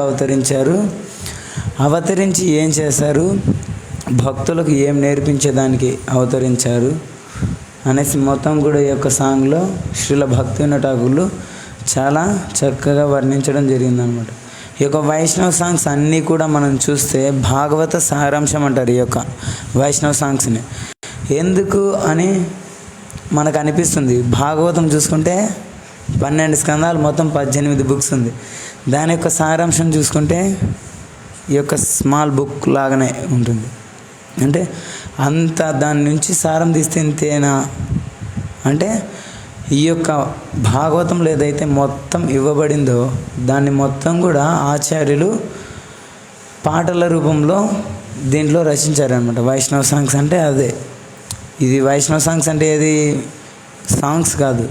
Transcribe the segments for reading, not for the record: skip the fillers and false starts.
అవతరించారు. అవతరించి ఏం చేశారు, భక్తులకు ఏం నేర్పించేదానికి అవతరించారు అనేసి మొత్తం కూడా ఈ యొక్క సాంగ్లో శ్రీల భక్తివినోద ఠాకూర్లు చాలా చక్కగా వర్ణించడం జరిగిందనమాట. ఈ యొక్క వైష్ణవ సాంగ్స్ అన్నీ కూడా మనం చూస్తే భాగవత సారాంశం అంటారు ఈ యొక్క వైష్ణవ సాంగ్స్ని. ఎందుకు అని మనకు అనిపిస్తుంది. భాగవతం చూసుకుంటే 12 స్కందాలు, మొత్తం 18 బుక్స్ ఉంది. దాని యొక్క సారాంశం చూసుకుంటే ఈ యొక్క స్మాల్ బుక్ లాగానే ఉంటుంది. అంటే అంత దాని నుంచి సారం తీస్తే ఇంతేనా అంటే, ఈ యొక్క భాగవతంలో ఏదైతే మొత్తం ఇవ్వబడిందో దాన్ని మొత్తం కూడా ఆచార్యులు పాటల రూపంలో దీంట్లో రచించారనమాట. వైష్ణవ సాంగ్స్ అంటే అదే. ఇది వైష్ణవ సాంగ్స్ అంటే ఏది సాంగ్స్ కాదు,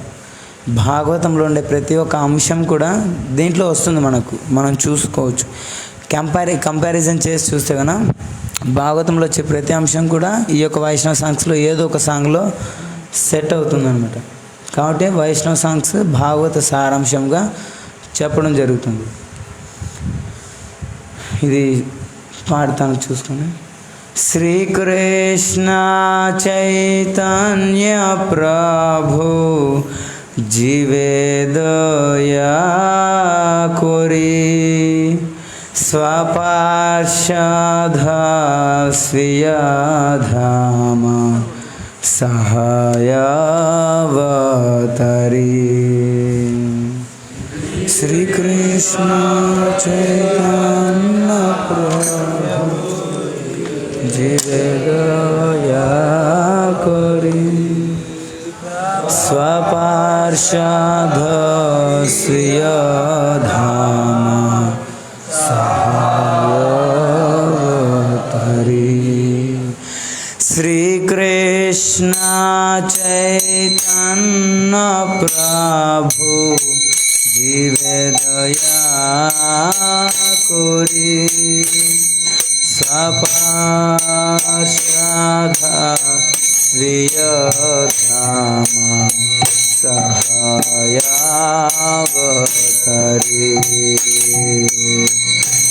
భాగవతంలో ఉండే ప్రతి ఒక్క అంశం కూడా దీంట్లో వస్తుంది. మనం చూసుకోవచ్చు. కంపారిజన్ చేసి చూస్తే కనుక భాగవతంలో వచ్చే ప్రతి అంశం కూడా ఈ యొక్క వైష్ణవ సాంగ్స్లో ఏదో ఒక సాంగ్లో సెట్ అవుతుందన్నమాట. కాబట్టి వైష్ణవ సాంగ్స్ భాగవత సారాంశంగా చెప్పడం జరుగుతుంది. ఇది పాడతాను చూసుకొని. శ్రీకృష్ణ చైతన్య ప్రభు జీవే దయా కొరి స్వపార్షద స్వీయ ధామ సహాయవతరి. శ్రీకృష్ణ చైతన్య ప్రభు జీవే దయా కొరి స్వపార్షద స్వీయ ధామ సహాయవతరి. శ్రీకృష్ణ చైతన్య ప్రభు జీవే దయా కొరి స్వపార్షద స్వీయ ధామ సహాయవతరి.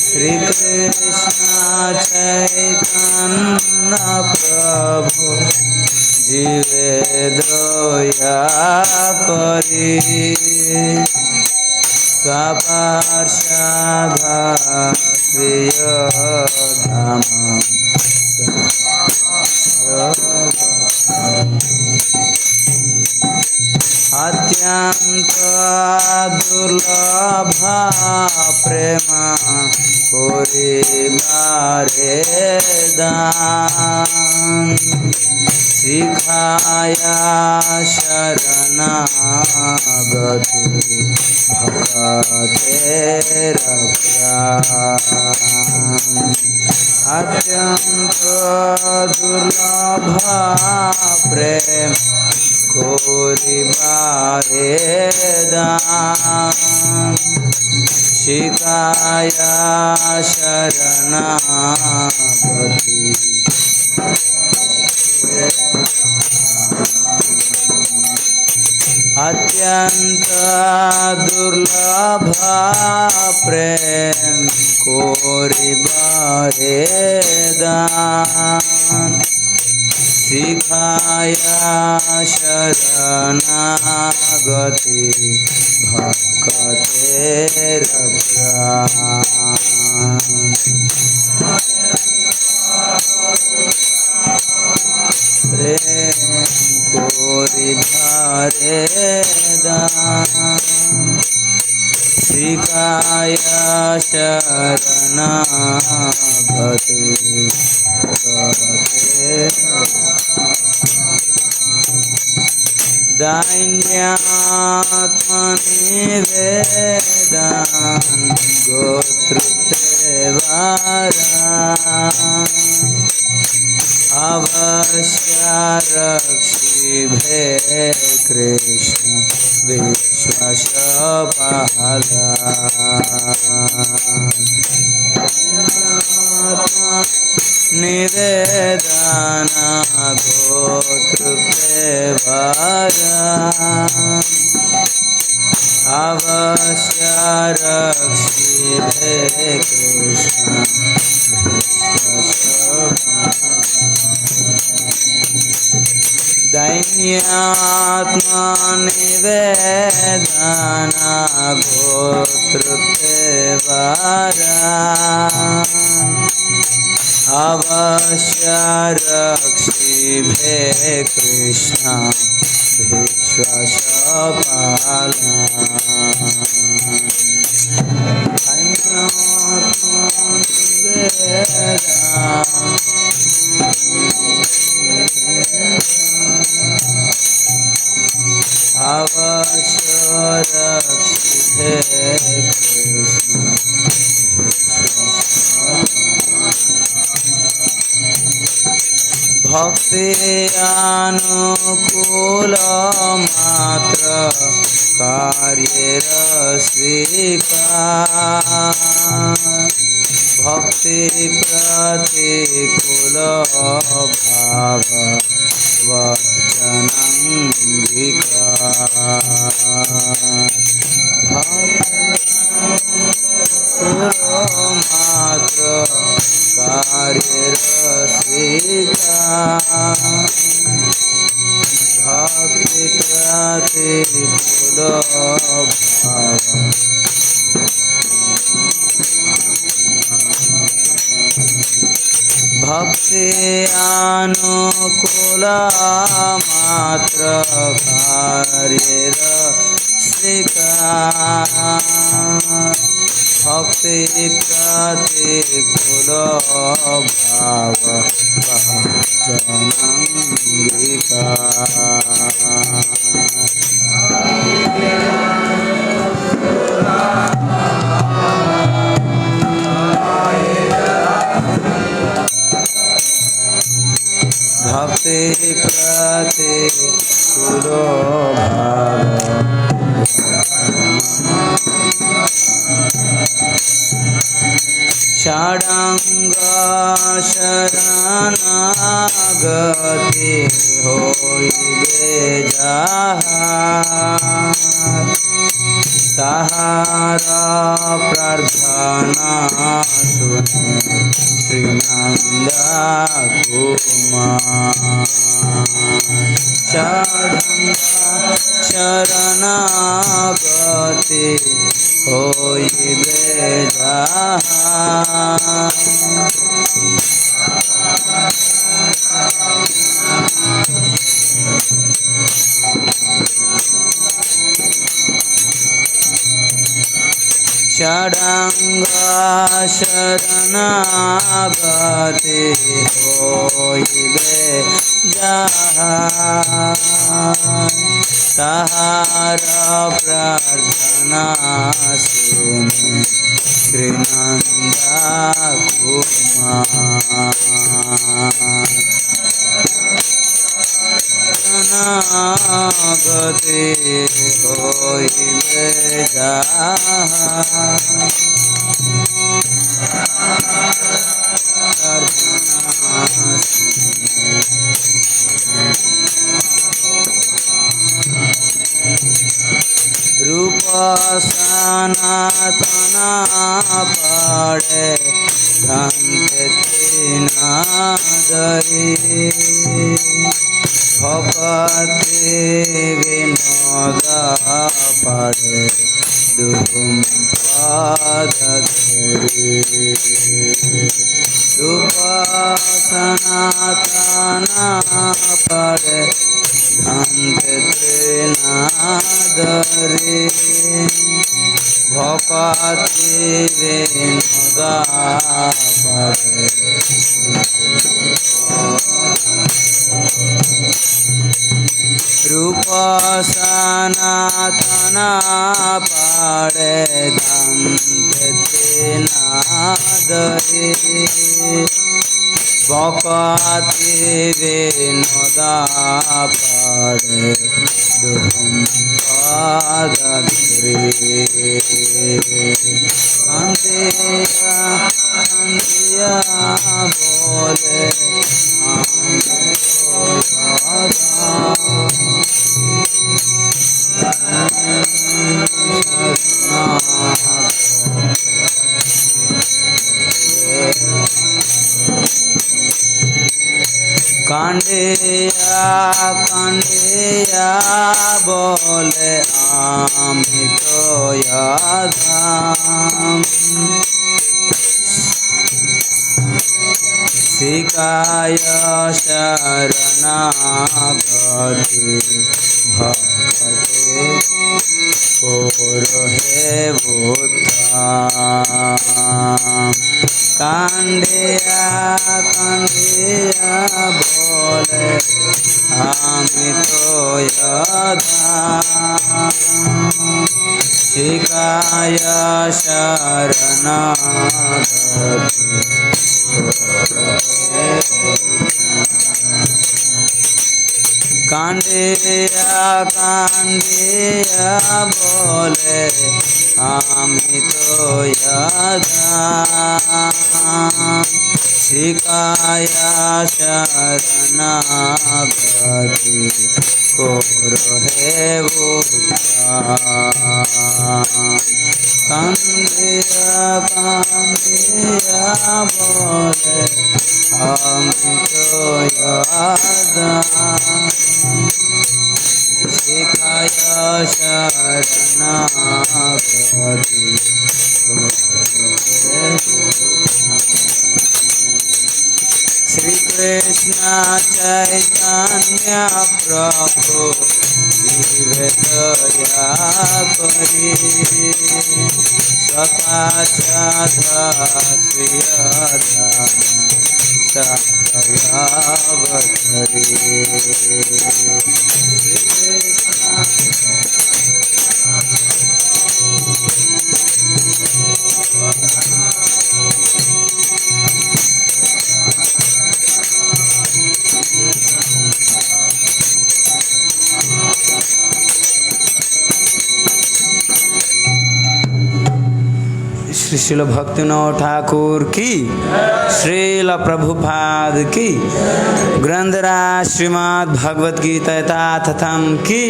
శ్రీకృష్ణ చైతన్య ప్రభు జీవే దయా కొరి స్వపార్షద స్వీయ ధామ అత్యంత దుర్లభ ప్రేమ করিবারে দান শিখায়া শরণাগতি ভক্তের প্রাণ অত্যন্ত দুর্লভ প্রেম করিবারে দান শিখায়া শরণাগতি অত্যন্ত দুর্লভ প্রেম করিবারে দান শিখায়া শরণাগতি ভক্তের প্রাণ প্রেম করিবারে দান শিখায়া শরণাগতি दैन्यात्मनिवेदन गोत्रतेवारान अवश्य रक्षिभे कृष्ण विश्वशपालान निवेदन गोत्रतेवारान अवश्य रक्षि शिवे कृष्ण दैन्यात्मनिवेदना गोत्रते वारा अवश्य रक्षिभे कृष्ण विश्वसपाला अवश्य रक्षिभे कृष्ण भक्ति अनुकूल मात्र कार्येर स्वीकार भक्ति प्रतिकूल भाव मात्र कार्येर स्वीकार भक्ति प्रतिकूल भाव भक्ति अनुकूल मात्र कार्येर स्वीकार भक्ति प्रतिकूल भाव भक्ति प्रतिकूल भाव षडांग शरणागति होइबे जाहार ताहारा प्रार्थना सुने श्रीनंद कुमार षडांग शरणागति होइबे जाहार षडांग शरणागति होइबे जाहार ताहारा प्रार्थना सुने श्रीनंद कुमार शरणागति होइबे जाहार रूप सनातन पड़े धन्ते त्रिनादरी भगवती विनोद पड़े दुम पादधरी रूप सनातन पड़े धन्ते त्रिनादरी भगवती विनोद पड़े रूप सनातन पड़े धन्ते त्रिनादरी भगवती विनोद पड़े दुम पादधरी अंधिया अंधिया बोले কান্দিয়া কান্দিয়া বলে আমি তো আধাম শিকায় শরণাগতি ভক্তে হে ভূতাম কান্দিয়া কান্দিয়া বলে আমি তো আধাম শিকায় শরণাগতি কান্দিয়া কান্দিয়া বলে আমি তো আধাম শিকায় শরণাগতি হে ভূতাম কান্দিয়া কান্দিয়া বলে আমি তো আধাম শিকায় শরণাগতি শ্রী কৃষ্ণ চৈতন্য প্রভু জীবে দয়া করি সকাচাধরি श्री शिल भक्तिविनोद ठाकुर की, श्रील प्रभुपाद की, ग्रंथराज श्रीमद् भगवद गीता यथातथम की।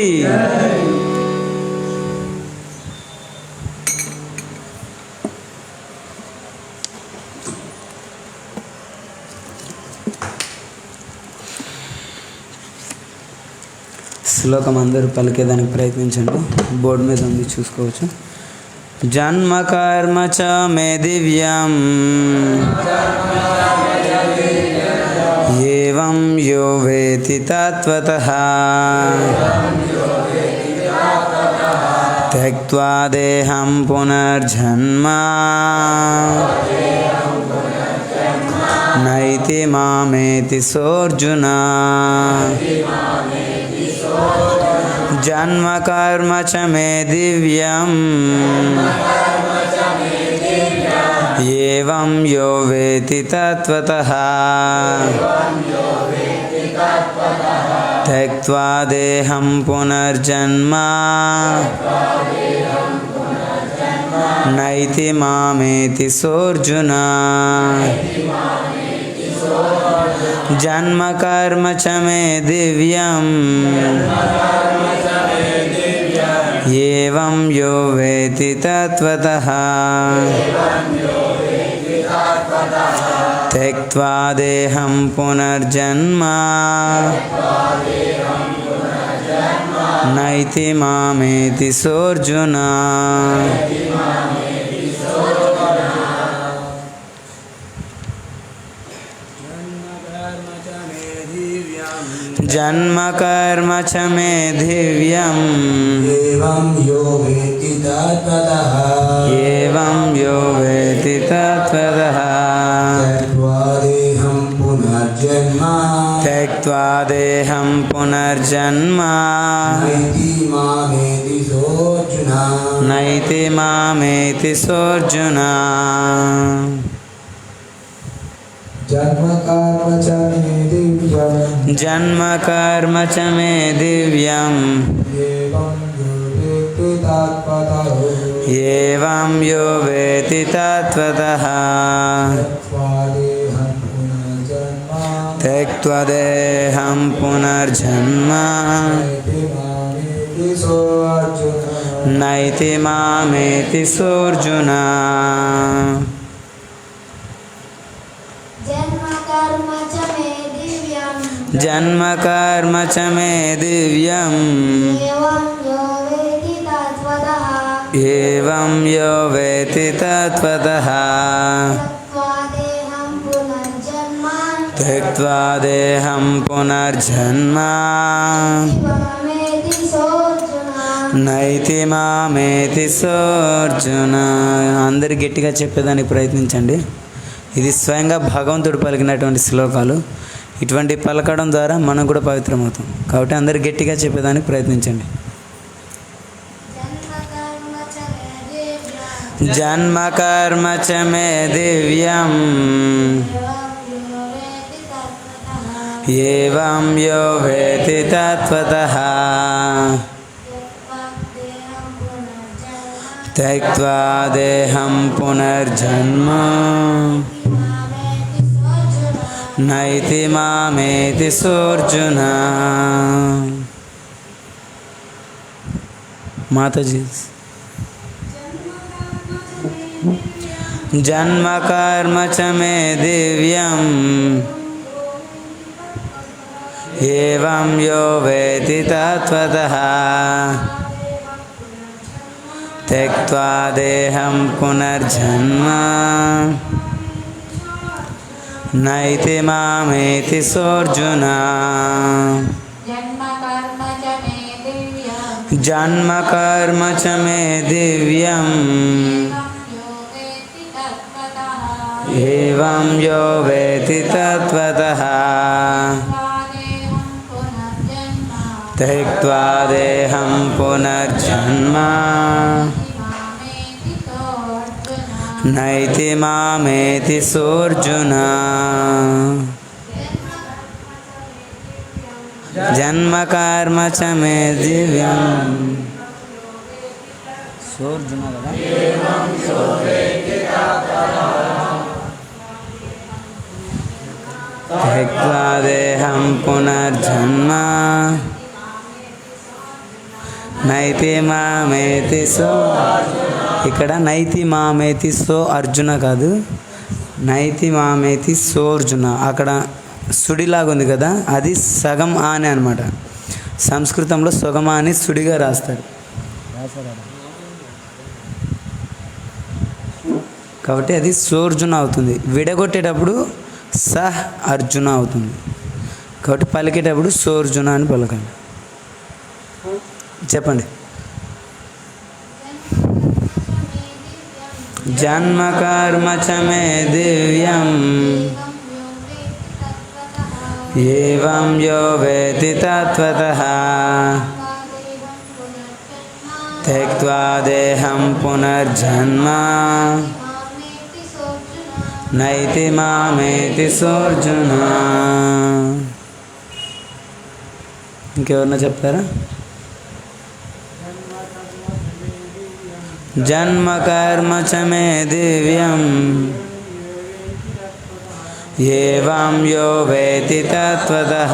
శ్లోకం అందరూ పలికేదానికి ప్రయత్నించండి. బోర్డు మీద ఉంది, చూసుకోవచ్చు. జన్మ కర్మ చ మే దివ్యం ఏవం యో వేతి తత్వతః త్యక్త్వా దేహం పునర్జన్మ నైతి మామేతి సోర్జున. జన్మ కర్మ చ మే దివ్యం ఏవం యో వేతి తత్వతః త్యక్త్వా దేహం పునర్జన్మ నైతి మామేతి సోర్జున. జన్మ కర్మ చ మే దివ్యం ఏవం యో వేతి తత్వతః త్యక్త్వా దేహం పునర్జన్మ నైతి మామేతి సోర్జున. जन्म कर्म च मे दिव्यम् एवं यो वेति तत्त्वतः त्यक्त्वा देहं पुनर्जन्म नैति मामेति सोऽर्जुन. जन्म कर्म च मे दिव्यम् एवं यो वेति तत्त्वतः त्यक्त्वा देहं पुनर्जन्म नैति मामेति सोऽर्जुन. జన్మ కర్మ చ మే దివ్యం ఏవం యో వేతి తత్వతః త్యక్త్వా దేహం పునర్జన్మ నైతి మామేతి సోర్జున. అందరు గట్టిగా చెప్పేదానికి ప్రయత్నించండి. ఇది స్వయంగా భగవంతుడు పలికినటువంటి శ్లోకాలు. ఇటువంటి పలకడం ద్వారా మనం కూడా పవిత్రమవుతాం. కాబట్టి అందరు గట్టిగా చెప్పేదానికి ప్రయత్నించండి. జన్మ కర్మ చ మే దివ్యం ఏవం యో వేతి తత్వతః త్యక్త్వా దేహం పునర్జన్మ నైతి మామేతి సోర్జున. మాతాజీ. జన్మ కర్మ చ మే దివ్యం ఏవం యో వేతి తత్వతః త్యక్త్వా దేహం పునర్జన్మ నైతి మామేతి సోర్జున. జన్మ కర్మ చ మే దివ్యం ఏవం యో వేతి తత్వతః త్యక్త్వా దేహం పునర్జన్మ నైతి మామేతి సోర్జున. జన్మ కర్మ చ మే దివ్యం సోర్జున కదా. త్యక్త్వా దేహం పునర్జన్మ నైతి మామేతి సో. ఇక్కడ నైతి మామేతి సో అర్జున కాదు, నైతి మామేతి సోర్జున. అక్కడ సుడిలాగా ఉంది కదా, అది సగం ఆని అనమాట. సంస్కృతంలో సగం అని సుడిగా రాస్తారు. కాబట్టి అది సోర్జున అవుతుంది. విడగొట్టేటప్పుడు సహ్ అర్జున అవుతుంది. కాబట్టి పలికేటప్పుడు సోర్జున అని పలకండి. చెప్పండి. జన్మ కర్మ చ మే దివ్యం ఏవం యో వేతి తత్వతః త్యక్త్వా దేహం పునర్జన్మ నైతి మామేతి సోర్జున. ఇంకెవరన్నా చెప్తారా? జన్మ కర్మ చ మే దివ్యం ఏవం యో వేతి తత్వతః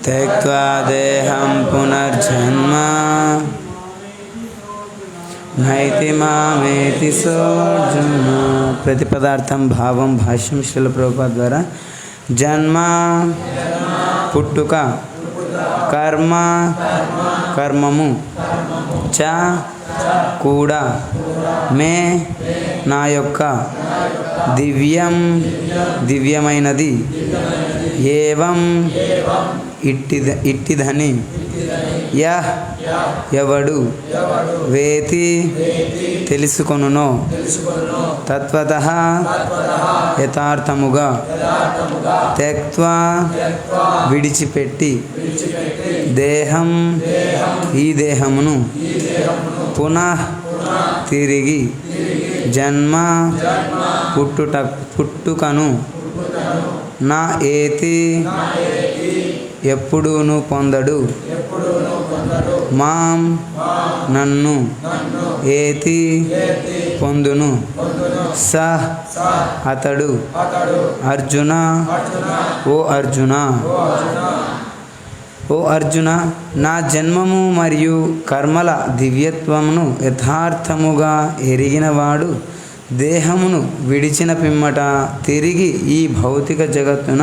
త్యక్త్వా దేహం పునర్జన్మ నైతి మామేతి సోర్జున. ప్రతి పదార్థం భావం. భాష్యం శ్రీల ప్రభుపాద ద్వారా. జన్మ పుట్టుక, కర్మ కర్మము, చ కూడా, మే నా యొక్క, దివ్యం దివ్యమైనది, ఏవం ఇట్టిదని, యహ్ ఎవడు, వేతి తెలుసుకొనునో, తత్వతః యథార్థముగా, త్యక్త్వా విడిచిపెట్టి, దేహం ఈ దేహమును, పునః తిరిగి, జన్మ పుట్టుకను, నా ఏతి ఎప్పుడూను పొందడు, మాం నన్ను, ఏతి పొందును, సహ్ అతడు, అర్జున ఓ అర్జున, ఓ అర్జున నా జన్మము మరియు కర్మల దివ్యత్వమును యథార్థముగా ఎరిగినవాడు దేహమును విడిచిన పిమ్మట తిరిగి ఈ భౌతిక జగత్తున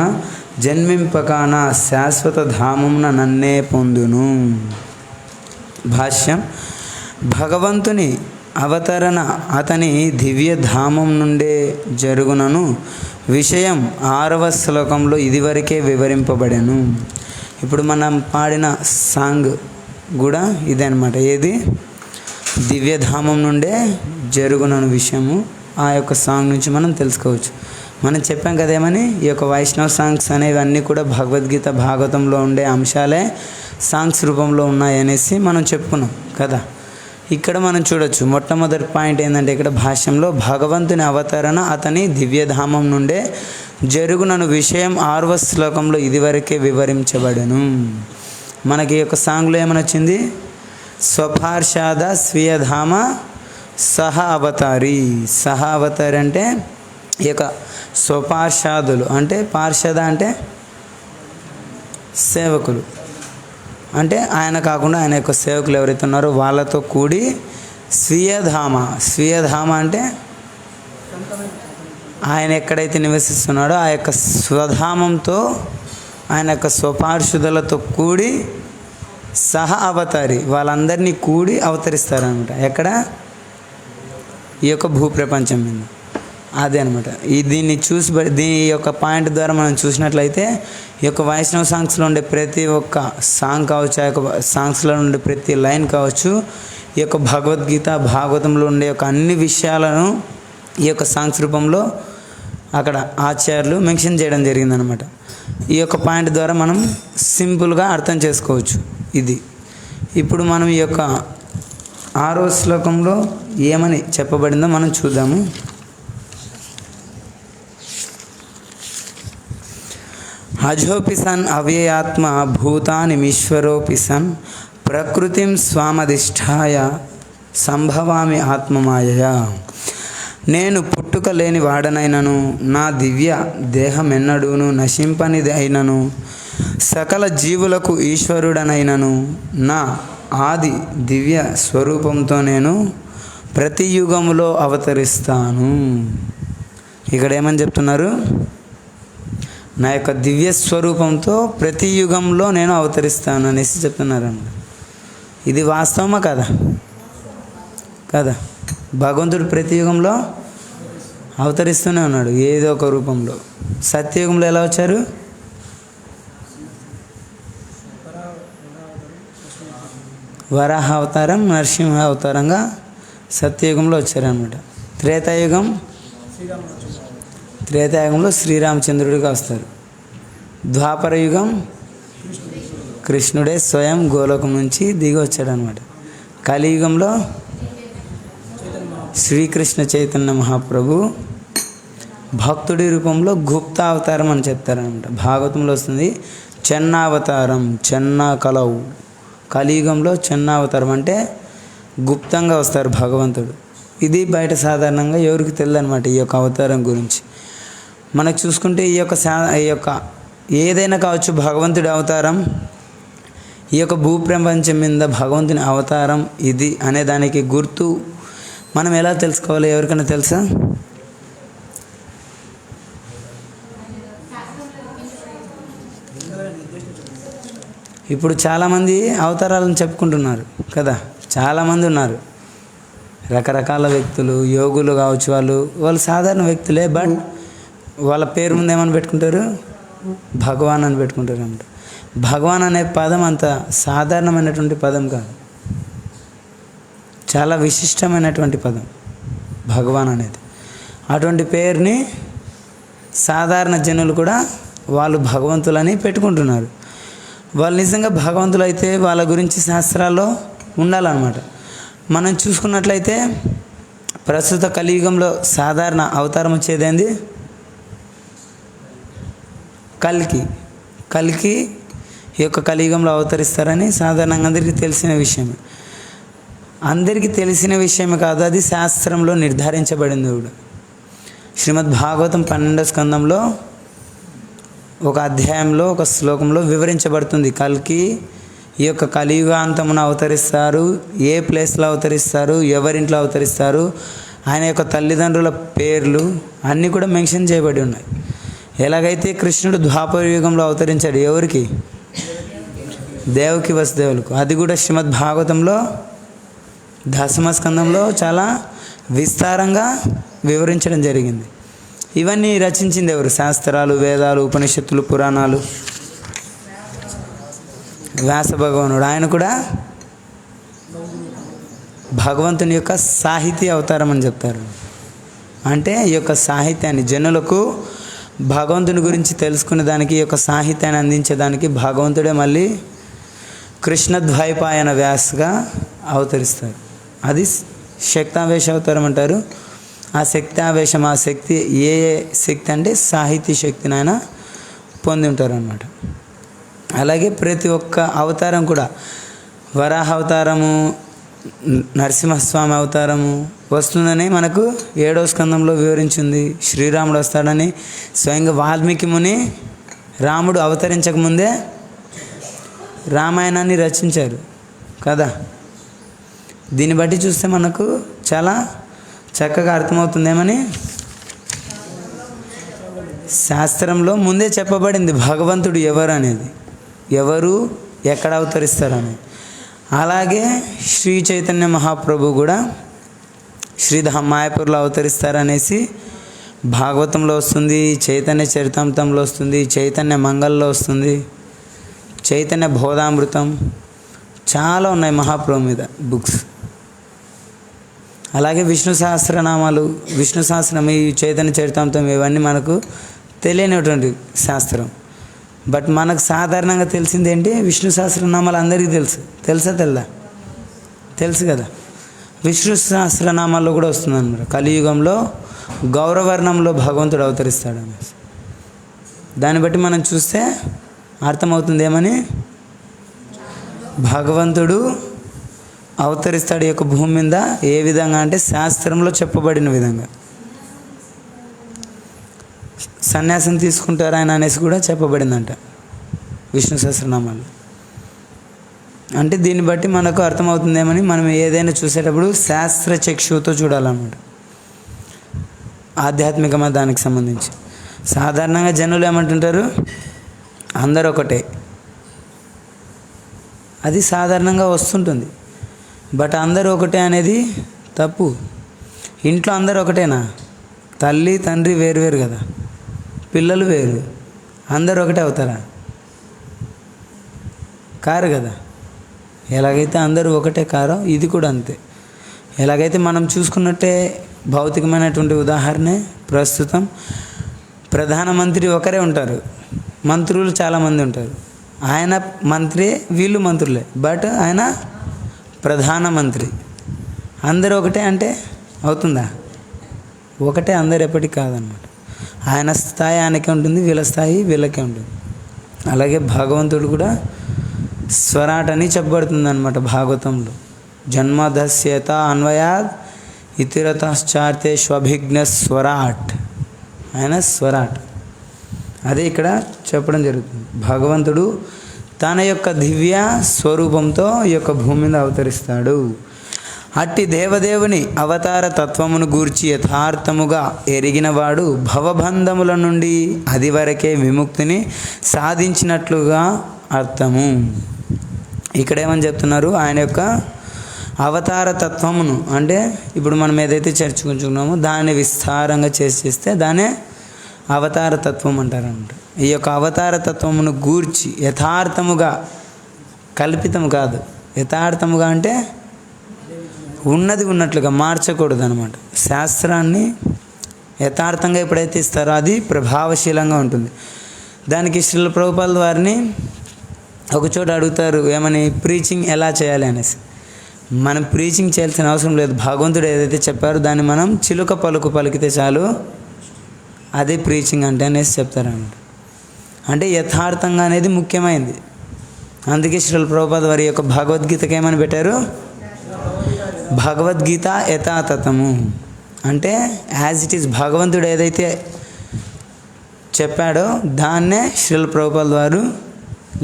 జన్మింపక నా శాశ్వత ధామమున నన్నే పొందును. భాష్యం. భగవంతుని అవతరణ అతని దివ్యధామం నుండే జరుగునను విషయం 6వ శ్లోకంలో ఇదివరకే వివరింపబడెను. ఇప్పుడు మనం పాడిన సాంగ్ కూడా ఇదే అనమాట. ఏది? దివ్యధామం నుండే జరుగునను విషయము ఆ యొక్క సాంగ్ నుంచి మనం తెలుసుకోవచ్చు. మనం చెప్పాం కదేమని, ఈ యొక్క వైష్ణవ్ సాంగ్స్ అనేవి అన్నీ కూడా భగవద్గీత భాగవతంలో ఉండే అంశాలే సాంగ్స్ రూపంలో ఉన్నాయనేసి మనం చెప్పుకున్నాం కదా. ఇక్కడ మనం చూడొచ్చు. మొట్టమొదటి పాయింట్ ఏంటంటే ఇక్కడ భాష్యంలో భగవంతుని అవతరణ అతని దివ్యధామం నుండే జరుగునను విషయం 6వ శ్లోకంలో ఇదివరకే వివరించబడను. మనకి ఈ యొక్క సాంగ్లో ఏమని వచ్చింది? స్వపార్షాద స్వీయధామ సహ అవతారి. సహ అవతారి అంటే ఈ యొక్క స్వపార్షాదులు అంటే పార్షద అంటే సేవకులు, అంటే ఆయన కాకుండా ఆయన యొక్క సేవకులు ఎవరైతే ఉన్నారో వాళ్ళతో కూడి స్వీయధామ. స్వీయధామ అంటే ఆయన ఎక్కడైతే నివసిస్తున్నాడో ఆ యొక్క స్వధామంతో ఆయన యొక్క స్వపార్షుదులతో కూడి సహ అవతారి వాళ్ళందరినీ కూడి అవతరిస్తారనమాట. ఎక్కడ? ఈ యొక్క భూప్రపంచం మీద. అదే అనమాట. దీన్ని దీని యొక్క పాయింట్ ద్వారా మనం చూసినట్లయితే ఈ యొక్క వైష్ణవ్ సాంగ్స్లో ఉండే ప్రతి ఒక్క సాంగ్ కావచ్చు, ఆ యొక్క సాంగ్స్లో ఉండే ప్రతి లైన్ కావచ్చు, ఈ యొక్క భగవద్గీత భాగవతంలో ఉండే యొక్క అన్ని విషయాలను ఈ యొక్క సాంగ్స్ రూపంలో అక్కడ ఆచార్యులు మెన్షన్ చేయడం జరిగిందనమాట. ఈ యొక్క పాయింట్ ద్వారా మనం సింపుల్గా అర్థం చేసుకోవచ్చు. ఇది ఇప్పుడు మనం ఈ యొక్క 6వ శ్లోకంలో ఏమని చెప్పబడిందో మనం చూద్దాము. అజోపి సన్ అవ్యయాత్మ భూతాని మీశ్వరోపి సన్ ప్రకృతిం స్వామధిష్ఠాయ సంభవామి ఆత్మమాయయా. నేను పుట్టుక లేని వాడనైనను నా దివ్య దేహమెన్నడూను నశింపనిది అయినను సకల జీవులకు ఈశ్వరుడనైనను నా ఆది దివ్య స్వరూపంతో నేను ప్రతి యుగములో అవతరిస్తాను. ఇక్కడ ఏమని చెప్తున్నారు? నా యొక్క దివ్య స్వరూపంతో ప్రతి యుగంలో నేను అవతరిస్తాను అనేసి చెప్తున్నారండి. ఇది వాస్తవమా కదా? కదా. భగవంతుడు ప్రతి యుగంలో అవతరిస్తూనే ఉన్నాడు ఏదో ఒక రూపంలో. సత్యయుగంలో ఎలా వచ్చారు? వరాహ అవతారం, నరసింహ అవతారంగా సత్యయుగంలో వచ్చారనమాట. త్రేతాయుగంలో శ్రీరామచంద్రుడిగా వస్తారు. ద్వాపర యుగం కృష్ణుడే స్వయం గోలోకం నుంచి దిగి వచ్చాడనమాట. కలియుగంలో శ్రీకృష్ణ చైతన్య మహాప్రభు భక్తుడి రూపంలో గుప్త అవతారం అని చెప్తారనమాట. భాగవతంలో వస్తుంది చెన్నావతారం, చెన్నా కలవు. కలియుగంలో చెన్నావతారం అంటే గుప్తంగా వస్తారు భగవంతుడు. ఇది బయట సాధారణంగా ఎవరికి తెలియదు అనమాట ఈ యొక్క అవతారం గురించి. మనకు చూసుకుంటే ఈ యొక్క ఏదైనా కావచ్చు భగవంతుడి అవతారం, ఈ యొక్క భూప్రపంచం మీద భగవంతుని అవతారం ఇది అనే దానికి గుర్తు మనం ఎలా తెలుసుకోవాలి? ఎవరికైనా తెలుసా? ఇప్పుడు చాలామంది అవతారాలను చెప్పుకుంటున్నారు కదా. చాలామంది ఉన్నారు, రకరకాల వ్యక్తులు, యోగులు కావచ్చు. వాళ్ళు సాధారణ వ్యక్తులే, బట్ వాళ్ళ పేరు ముందు ఏమని పెట్టుకుంటారు? భగవాన్ అని పెట్టుకుంటారు అన్నమాట. భగవాన్ అనే పదం అంత సాధారణమైనటువంటి పదం కాదు, చాలా విశిష్టమైనటువంటి పదం భగవాన్ అనేది. అటువంటి పేరుని సాధారణ జనులు కూడా వాళ్ళు భగవంతులని పెట్టుకుంటున్నారు. వాళ్ళు నిజంగా భగవంతులు అయితే వాళ్ళ గురించి శాస్త్రాల్లో ఉండాలన్నమాట. మనం చూసుకున్నట్లయితే ప్రస్తుత కలియుగంలో సాధారణ అవతారం వచ్చేదేంది? కల్కి ఈ యొక్క కలియుగంలో అవతరిస్తారని సాధారణంగా అందరికీ తెలిసిన విషయమే. అందరికీ తెలిసిన విషయమే కాదు, అది శాస్త్రంలో నిర్ధారించబడింది కూడా. శ్రీమద్ భాగవతం 12వ స్కందంలో ఒక అధ్యాయంలో ఒక శ్లోకంలో వివరించబడుతుంది. కల్కి ఈ యొక్క కలియుగాంతమున అవతరిస్తారు, ఏ ప్లేస్లో అవతరిస్తారు, ఎవరింట్లో అవతరిస్తారు ఆయన యొక్క తల్లిదండ్రుల పేర్లు అన్నీ కూడా మెన్షన్ చేయబడి ఉన్నాయి. ఎలాగైతే కృష్ణుడు ద్వాపర యుగంలో అవతరించాడు ఎవరికి? దేవకి వసుదేవులకు. అది కూడా శ్రీమద్ భాగవతంలో దశమ స్కందంలో చాలా విస్తారంగా వివరించడం జరిగింది. ఇవన్నీ రచించింది ఎవరు? శాస్త్రాలు, వేదాలు, ఉపనిషత్తులు, పురాణాలు వ్యాస భగవానుడు. ఆయన కూడా భగవంతుని యొక్క సాహితీ అవతారం అని చెప్తారు. అంటే ఈ యొక్క సాహిత్యాన్ని జనులకు భగవంతుని గురించి తెలుసుకునే దానికి, ఈ యొక్క సాహిత్యాన్ని అందించేదానికి భగవంతుడే మళ్ళీ కృష్ణద్వైపాయన వ్యాసగా అవతరిస్తారు. అది శక్తావేశ అవతారం అంటారు. ఆ శక్తావేశం, ఆ శక్తి ఏ శక్తి అంటే సాహితీ శక్తిని ఆయన పొంది ఉంటారు అన్నమాట. అలాగే ప్రతి ఒక్క అవతారం కూడా వరాహ అవతారము, నరసింహస్వామి అవతారము వస్తుందని మనకు 7వ స్కందంలో వివరించింది. శ్రీరాముడు వస్తాడని స్వయంగా వాల్మీకి ముని రాముడు అవతరించకముందే రామాయణాన్ని రచించారు కదా. దీన్ని బట్టి చూస్తే మనకు చాలా చక్కగా అర్థమవుతుందేమని శాస్త్రంలో ముందే చెప్పబడింది భగవంతుడు ఎవరు అనేది, ఎవరు ఎక్కడ అవతరిస్తారని. అలాగే శ్రీ చైతన్య మహాప్రభు కూడా శ్రీధామ్ మాయాపూర్లో అవతరిస్తారనేసి భాగవతంలో వస్తుంది, చైతన్య చరితామృతంలో వస్తుంది, చైతన్య మంగళలో వస్తుంది, చైతన్య బోధామృతం, చాలా ఉన్నాయి మహాప్రభు మీద బుక్స్. అలాగే విష్ణు సహస్రనామాలు, విష్ణు సహస్రం, ఈ చైతన్య చరితామృతం ఇవన్నీ మనకు తెలియనటువంటి శాస్త్రం. బట్ మనకు సాధారణంగా తెలిసింది ఏంటి? విష్ణు సహస్రనామాలు అందరికీ తెలుసా తెల్దా? తెలుసు కదా. విష్ణు సహస్రనామాల్లో కూడా వస్తుంది అన్నమాట, కలియుగంలో గౌరవర్ణంలో భగవంతుడు అవతరిస్తాడు అనేసి. దాన్ని బట్టి మనం చూస్తే అర్థమవుతుంది ఏమని, భగవంతుడు అవతరిస్తాడు ఈ యొక్క భూమి మీద. ఏ విధంగా అంటే శాస్త్రంలో చెప్పబడిన విధంగా. సన్యాసం తీసుకుంటారు ఆయన అనేసి కూడా చెప్పబడిందంట విష్ణు సహస్రనామాలు. అంటే దీన్ని బట్టి మనకు అర్థమవుతుందేమని, మనం ఏదైనా చూసేటప్పుడు శాస్త్ర చక్షువుతో చూడాలన్నమాట, ఆధ్యాత్మికమైన దానికి సంబంధించి. సాధారణంగా జనులు ఏమంటుంటారు? అందరూ ఒకటే. అది సాధారణంగా వస్తుంటుంది. బట్ అందరూ ఒకటే అనేది తప్పు. ఇంట్లో అందరూ ఒకటేనా? తల్లి తండ్రి వేరు కదా, పిల్లలు వేరు, అందరూ ఒకటే అవుతారా? కారు కదా. ఎలాగైతే అందరూ ఒకటే కారో ఇది కూడా అంతే. ఎలాగైతే మనం చూసుకున్నట్టే భౌతికమైనటువంటి ఉదాహరణే ప్రస్తుతం ప్రధానమంత్రి ఒకరే ఉంటారు, మంత్రులు చాలామంది ఉంటారు. ఆయన మంత్రి, వీళ్ళు మంత్రులే, బట్ ఆయన ప్రధానమంత్రి. అందరూ ఒకటే అంటే అవుతుందా? ఒకటే అందరు ఎప్పటికీ కాదన్నమాట. ఆయన స్థాయి ఆయనకే ఉంటుంది, వీళ్ళ స్థాయి వీళ్ళకే ఉంటుంది. అలాగే భగవంతుడు కూడా స్వరాట్ అని చెప్పబడుతుంది అన్నమాట భాగవతంలో. జన్మధస్యత అన్వయాద్ ఇతిరతశ్చార్తే స్వభిఘ్న స్వరాట్. ఆయన స్వరాట్. అదే ఇక్కడ చెప్పడం జరుగుతుంది. భగవంతుడు తన యొక్క దివ్య స్వరూపంతో ఈ యొక్క భూమి మీద అవతరిస్తాడు. అట్టి దేవదేవుని అవతార తత్వమును గూర్చి యథార్థముగా ఎరిగినవాడు భవబంధముల నుండి అది వరకే విముక్తిని సాధించినట్లుగా అర్థము. ఇక్కడ ఏమని చెప్తున్నారు? ఆయన యొక్క అవతార తత్వమును, అంటే ఇప్పుడు మనం ఏదైతే చర్చించుకున్నామో దాన్ని విస్తారంగా చేస్తే దానే అవతార తత్వం అంటారన్నమాట. ఈ యొక్క అవతార తత్వమును గూర్చి యథార్థముగా, కల్పితం కాదు, యథార్థముగా అంటే ఉన్నది ఉన్నట్లుగా మార్చకూడదు అనమాట. శాస్త్రాన్ని యథార్థంగా ఎప్పుడైతే ఇస్తారో అది ప్రభావశీలంగా ఉంటుంది. దానికి శ్రీల ప్రభుపాదుల వారిని ఒకచోట అడుగుతారు ఏమని, ప్రీచింగ్ ఎలా చేయాలి అనేసి. మనం ప్రీచింగ్ చేయాల్సిన అవసరం లేదు. భగవంతుడు ఏదైతే చెప్పారో దాన్ని మనం చిలుక పలుకు పలికితే చాలు, అదే ప్రీచింగ్ అంటే అనేసి చెప్తారన్నమాట. అంటే యథార్థంగా అనేది ముఖ్యమైనది. అందుకే శ్రీల ప్రభుపాద వారి యొక్క భగవద్గీతకి ఏమని పెట్టారు? భగవద్గీత యథాతథము. అంటే యాజ్ ఇట్ ఈస్, భగవంతుడు ఏదైతే చెప్పాడో దాన్నే శ్రీల ప్రభుపాద వారు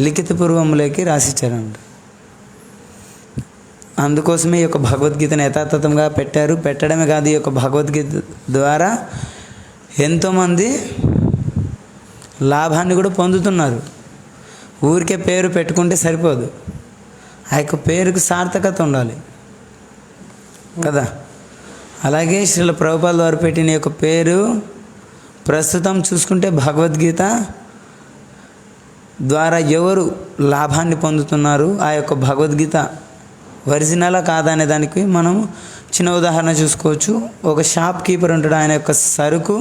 లిఖితపూర్వములోకి రాసిచ్చారంట. అందుకోసమే ఈ యొక్క భగవద్గీతను యథాతథంగా పెట్టడమే కాదు, ఈ యొక్క భగవద్గీత ద్వారా ఎంతోమంది లాభాన్ని కూడా పొందుతున్నారు. ఊరికే పేరు పెట్టుకుంటే సరిపోదు, ఆ యొక్క పేరుకు సార్థకత ఉండాలి కదా. అలాగే శ్రీల ప్రభుపాద వారు పెట్టిన యొక్క పేరు ప్రస్తుతం చూసుకుంటే భగవద్గీత ద్వారా ఎవరు లాభాన్ని పొందుతున్నారు, ఆ యొక్క భగవద్గీత ఒరిజినలా కాదా అనే దానికి మనం చిన్న ఉదాహరణ చూసుకోవచ్చు. ఒక షాప్ కీపర్ ఉంటాడు, ఆయన యొక్క సరుకు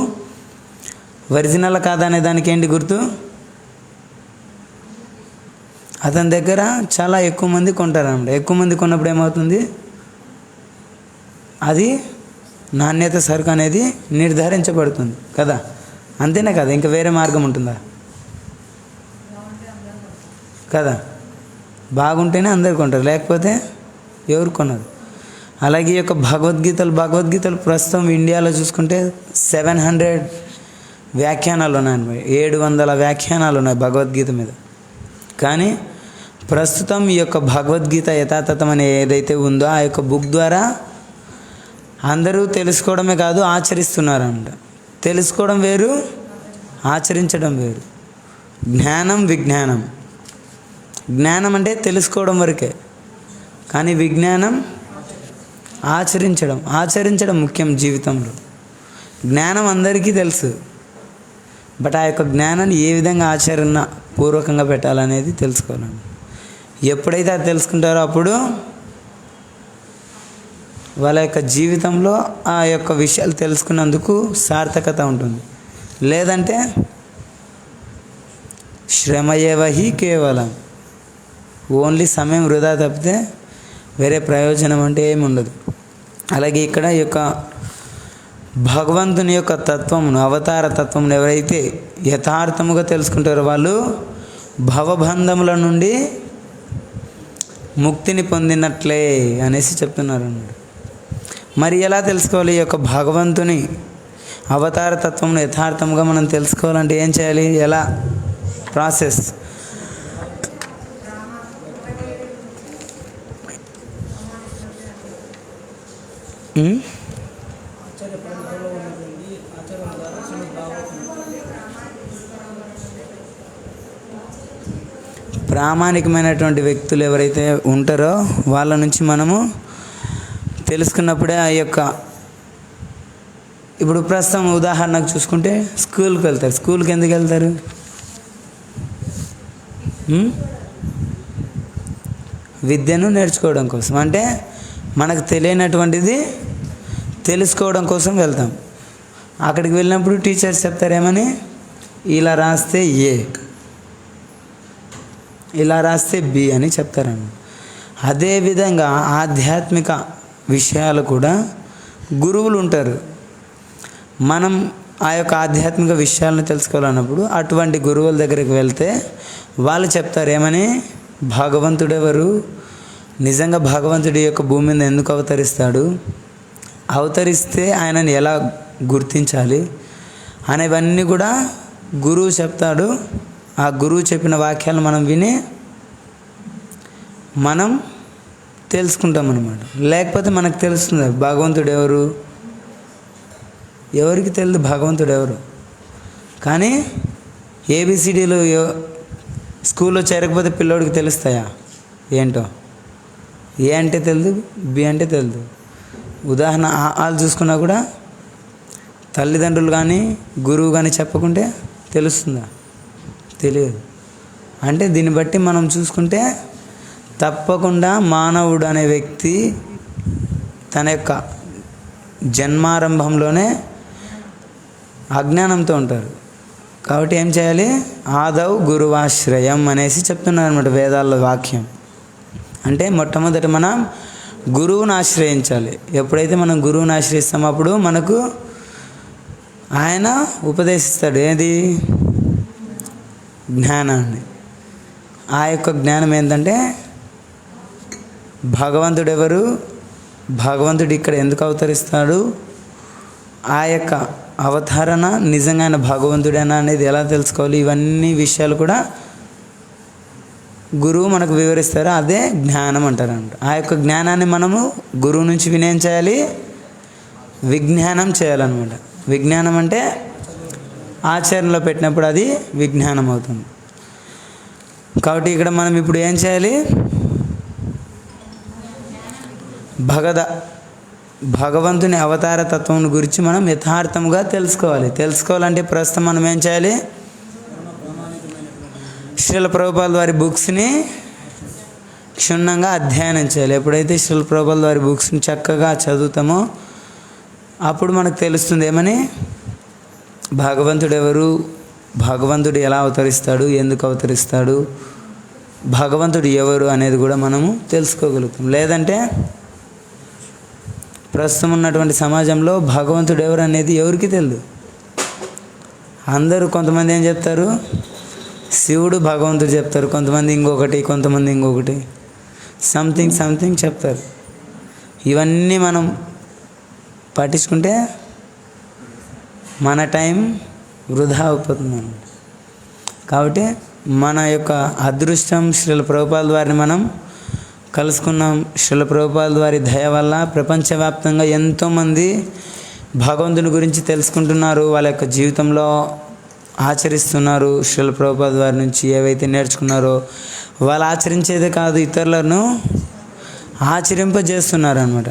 ఒరిజినల్ కాదా అనే దానికి ఏంటి గుర్తు? అతని దగ్గర చాలా ఎక్కువ మంది కొంటారన్నమాట. ఎక్కువ మంది కొన్నప్పుడు ఏమవుతుంది, అది నాణ్యత సరుకు అనేది నిర్ధారించబడుతుంది కదా. అంతేనే కదా, ఇంకా వేరే మార్గం ఉంటుందా కదా. బాగుంటేనే అందరు కొంటారు, లేకపోతే ఎవరు కొన్నారు. అలాగే ఈ యొక్క భగవద్గీతలు ప్రస్తుతం ఇండియాలో చూసుకుంటే 700 వ్యాఖ్యానాలు ఉన్నాయి, 700 వ్యాఖ్యానాలు ఉన్నాయి భగవద్గీత మీద. కానీ ప్రస్తుతం ఈ యొక్క భగవద్గీత యథాతథం అనే ఏదైతే ఉందో ఆ యొక్క బుక్ ద్వారా అందరూ తెలుసుకోవడమే కాదు ఆచరిస్తున్నారంట. తెలుసుకోవడం వేరు, ఆచరించడం వేరు. జ్ఞానం విజ్ఞానం. జ్ఞానం అంటే తెలుసుకోవడం వరకే, కానీ విజ్ఞానం ఆచరించడం ముఖ్యం జీవితంలో. జ్ఞానం అందరికీ తెలుసు, బట్ ఆ యొక్క జ్ఞానాన్ని ఏ విధంగా ఆచరణ పూర్వకంగా పెట్టాలనేది తెలుసుకోవాలండి. ఎప్పుడైతే అది తెలుసుకుంటారో అప్పుడు వాళ్ళ యొక్క జీవితంలో ఆ యొక్క విషయాలు తెలుసుకున్నందుకు సార్థకత ఉంటుంది. లేదంటే శ్రమయేవహి కేవలం, ఓన్లీ సమయం వృధా తప్పితే వేరే ప్రయోజనం అంటే ఏమి ఉండదు. అలాగే ఇక్కడ ఈ యొక్క భగవంతుని యొక్క తత్వమును, అవతార తత్వమును ఎవరైతే యథార్థముగా తెలుసుకుంటారో వాళ్ళు భవబంధముల నుండి ముక్తిని పొందినట్లే అనేసి చెప్తున్నారు అన్నమాట. మరి ఎలా తెలుసుకోవాలి? ఈ యొక్క భగవంతుని అవతార తత్వమును యథార్థముగా మనం తెలుసుకోవాలంటే ఏం చేయాలి? ఎలా ప్రాసెస్? ప్రామాణికమైనటువంటి వ్యక్తులు ఎవరైతే ఉంటారో వాళ్ళ నుంచి మనము తెలుసుకున్నప్పుడే ఆ యొక్క, ఇప్పుడు ప్రస్తుతం ఉదాహరణకు చూసుకుంటే స్కూల్కి వెళ్తారు. స్కూల్కి ఎందుకు వెళ్తారు? విద్యను నేర్చుకోవడం కోసం. అంటే మనకు తెలియనటువంటిది తెలుసుకోవడం కోసం వెళ్తాం. అక్కడికి వెళ్ళినప్పుడు టీచర్స్ చెప్తారేమని, ఇలా రాస్తే ఏ, ఇలా రాస్తే బి అని చెప్తారన్న. అదేవిధంగా ఆధ్యాత్మిక విషయాలు కూడా గురువులు ఉంటారు. మనం ఆ యొక్క ఆధ్యాత్మిక విషయాలను తెలుసుకోవాలన్నప్పుడు అటువంటి గురువుల దగ్గరికి వెళ్తే వాళ్ళు చెప్తారు ఏమని, భగవంతుడెవరు, నిజంగా భగవంతుడి యొక్క భూమి మీద ఎందుకు అవతరిస్తాడు, అవతరిస్తే ఆయనని ఎలా గుర్తించాలి అనేవన్నీ కూడా గురువు చెప్తాడు. ఆ గురువు చెప్పిన వాక్యాలు మనం విని మనం తెలుసుకుంటాం అన్నమాట. లేకపోతే మనకు తెలుస్తుంది భగవంతుడు ఎవరు, ఎవరికి తెలియదు భగవంతుడు ఎవరు. కానీ ఏబిసిడీలు స్కూల్లో చేరకపోతే పిల్లోడికి తెలుస్తాయా ఏంటో? ఏ అంటే తెలియదు, బి అంటే తెలియదు. ఉదాహరణ వాళ్ళు చూసుకున్నా కూడా తల్లిదండ్రులు కానీ గురువు కానీ చెప్పకుంటే తెలుస్తుందా? తెలియదు. అంటే దీన్ని బట్టి మనం చూసుకుంటే తప్పకుండా మానవుడు అనే వ్యక్తి తన యొక్క జన్మారంభంలోనే అజ్ఞానంతో ఉంటారు. కాబట్టి ఏం చేయాలి? ఆదౌ గురువాశ్రయం అనేసి చెప్తున్నారు అన్నమాట వేదాల్లో వాక్యం. అంటే మొట్టమొదట మనం గురువుని ఆశ్రయించాలి. ఎప్పుడైతే మనం గురువుని ఆశ్రయిస్తామో అప్పుడు మనకు ఆయన ఉపదేశిస్తాడు. ఏది? జ్ఞానాన్ని. ఆ యొక్క జ్ఞానం ఏంటంటే భగవంతుడు ఎవరు, భగవంతుడు ఇక్కడ ఎందుకు అవతరిస్తాడు, ఆ యొక్క అవతారణ నిజంగా ఆయన భగవంతుడేనా అనేది ఎలా తెలుసుకోవాలి, ఇవన్నీ విషయాలు కూడా గురువు మనకు వివరిస్తారు, అదే జ్ఞానం అంటారు అన్నమాట. ఆ యొక్క జ్ఞానాన్ని మనము గురువు నుంచి వినేం చేయాలి, విజ్ఞానం చేయాలన్నమాట. విజ్ఞానం అంటే ఆచరణలో పెట్టినప్పుడు అది విజ్ఞానం అవుతుంది. కాబట్టి ఇక్కడ మనం ఇప్పుడు ఏం చేయాలి, భగవంతుని అవతార తత్వం గురించి మనం యథార్థంగా తెలుసుకోవాలంటే ప్రస్తుతం మనం ఏం చేయాలి, శ్రీల ప్రభుపాదుల వారి బుక్స్ని క్షుణ్ణంగా అధ్యయనం చేయాలి. ఎప్పుడైతే శ్రీల ప్రభుపాదుల వారి బుక్స్ని చక్కగా చదువుతామో అప్పుడు మనకు తెలుస్తుంది ఏమని, భగవంతుడు ఎవరు, భగవంతుడు ఎలా అవతరిస్తాడు, ఎందుకు అవతరిస్తాడు, భగవంతుడు ఎవరు అనేది కూడా మనము తెలుసుకోగలుగుతాం. లేదంటే ప్రస్తుతం ఉన్నటువంటి సమాజంలో భగవంతుడు ఎవరు అనేది ఎవరికి తెలియదు. అందరూ కొంతమంది ఏం చెప్తారు, శివుడు భగవంతుడు చెప్తారు, కొంతమంది ఇంకొకటి సంథింగ్ చెప్తారు. ఇవన్నీ మనం పట్టించుకుంటే మన టైం వృధా అయిపోతుంది. కాబట్టి మన యొక్క అదృష్టం శ్రీల ప్రభుపాదుల వారిని మనం కలుసుకున్నాం. శ్రీల ప్రభుపాదుల వారి దయ వల్ల ప్రపంచవ్యాప్తంగా ఎంతోమంది భగవంతుని గురించి తెలుసుకుంటున్నారు, వాళ్ళ యొక్క జీవితంలో ఆచరిస్తున్నారు. శ్రీల ప్రభుపాదుల వారి నుంచి ఏవైతే నేర్చుకున్నారో వాళ్ళు ఆచరించేదే కాదు, ఇతరులను ఆచరింపజేస్తున్నారు అన్నమాట.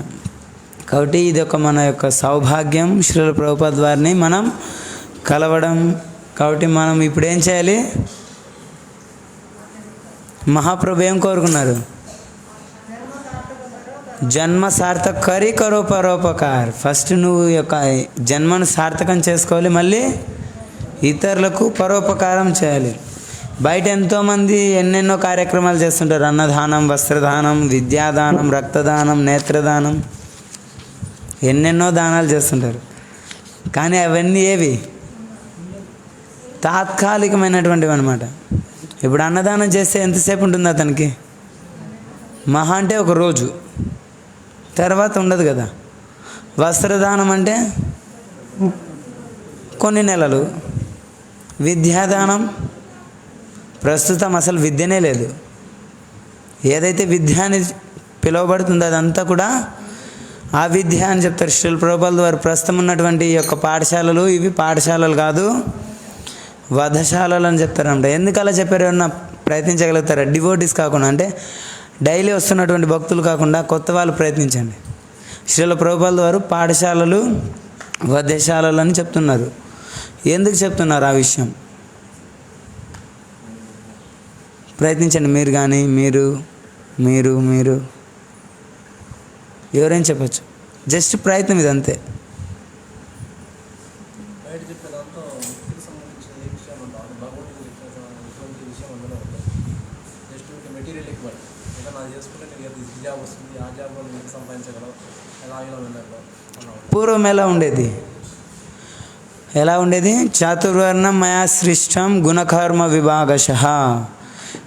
కాబట్టి ఇది ఒక మన యొక్క సౌభాగ్యం, శ్రీల ప్రభుపాదుల వారిని మనం కలవడం. కాబట్టి మనం ఇప్పుడు ఏం చేయాలి, మహాప్రభు ఏం కోరుకున్నారు, జన్మ సార్థక్ కరో పరోపకార్. ఫస్ట్ నువ్వు యొక్క జన్మను సార్థకం చేసుకోవాలి, మళ్ళీ ఇతరులకు పరోపకారం చేయాలి. బయట ఎంతోమంది ఎన్నెన్నో కార్యక్రమాలు చేస్తుంటారు, అన్నదానం, వస్త్రదానం, విద్యాదానం, రక్తదానం, నేత్రదానం, ఎన్నెన్నో దానాలు చేస్తుంటారు. కానీ అవన్నీ ఏవి, తాత్కాలికమైనటువంటివి అన్నమాట. ఇప్పుడు అన్నదానం చేస్తే ఎంతసేపు ఉంటుంది అతనికి, మహా అంటే ఒక రోజు, తర్వాత ఉండదు కదా. వస్త్రదానం అంటే కొన్ని నెలలు, విద్యాదానం ప్రస్తుతం అసలు విద్యనే లేదు. ఏదైతే విద్య అని పిలువబడుతుందో అదంతా కూడా ఆ విద్య అని చెప్తారు శ్రీల ప్రభుపాదుల వారు. ప్రస్తుతం ఉన్నటువంటి ఈ యొక్క పాఠశాలలు ఇవి పాఠశాలలు కాదు, వధశాలలు అని చెప్తారంట. ఎందుకు అలా చెప్పారు, ఏమన్నా ప్రయత్నించగలుగుతారా? డివోటీస్ కాకుండా, అంటే డైలీ వస్తున్నటువంటి భక్తులు కాకుండా కొత్త వాళ్ళు ప్రయత్నించండి. శ్రీల ప్రభుపాదుల వారు పాఠశాలలు, వధశాలలు అని చెప్తున్నారు. ఎందుకు చెప్తున్నారు ఆ విషయం ప్రయత్నించండి. మీరు కానీ మీరు మీరు మీరు ఎవరైనా చెప్పచ్చు, జస్ట్ ప్రయత్నం ఇదంతే. పూర్వం ఎలా ఉండేది, చాతుర్వర్ణం మయా సృష్టం గుణకర్మ విభాగశః.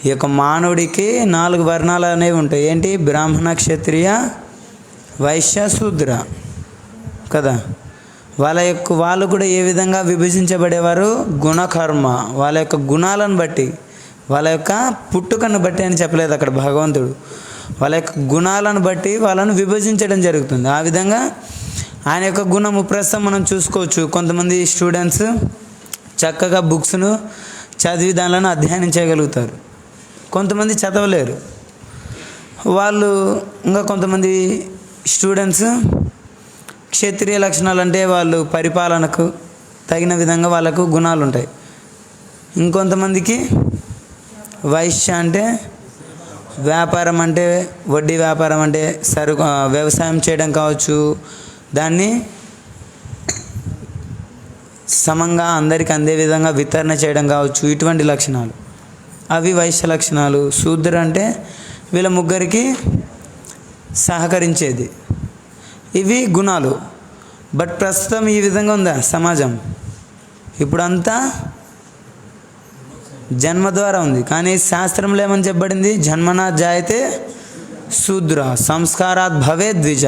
ఈ యొక్క మానవుడికి 4 వర్ణాలు అనేవి ఉంటాయి. ఏంటి, బ్రాహ్మణ, క్షత్రియ, వైశ్య, శూద్ర కదా. వాళ్ళు కూడా ఏ విధంగా విభజించబడేవారు, గుణకర్మ, వాళ్ళ యొక్క గుణాలను బట్టి, వాళ్ళ యొక్క పుట్టుకను బట్టి అని చెప్పలేదు అక్కడ భగవంతుడు. వాళ్ళ యొక్క గుణాలను బట్టి వాళ్ళను విభజించడం జరుగుతుంది. ఆ విధంగా ఆయన యొక్క గుణము ప్రస్తుతం మనం చూసుకోవచ్చు. కొంతమంది స్టూడెంట్స్ చక్కగా బుక్స్ను చదివి దానిలను అధ్యయనం చేయగలుగుతారు, కొంతమంది చదవలేరు. వాళ్ళు ఇంకా కొంతమంది స్టూడెంట్స్ క్షత్రియ లక్షణాలు అంటే వాళ్ళు పరిపాలనకు తగిన విధంగా వాళ్ళకు గుణాలు ఉంటాయి. ఇంకొంతమందికి వైశ్య అంటే వ్యాపారం, అంటే వడ్డీ వ్యాపారం, అంటే వ్యవసాయం చేయడం కావచ్చు, దాన్ని సమంగా అందరికీ అందే విధంగా వితరణ చేయడం కావచ్చు. ఇటువంటి లక్షణాలు అవి వైశ్య లక్షణాలు. శూద్ర అంటే వీళ్ళ ముగ్గురికి సహకరించేది, ఇవి గుణాలు. బట్ ప్రస్తుతం ఈ విధంగా ఉందా సమాజం, ఇప్పుడంతా జన్మ ద్వారా ఉంది. కానీ శాస్త్రంలో ఏమని చెప్పబడింది, జన్మనా జాయతే శూద్ర సంస్కారాత్ భవే ద్విజ.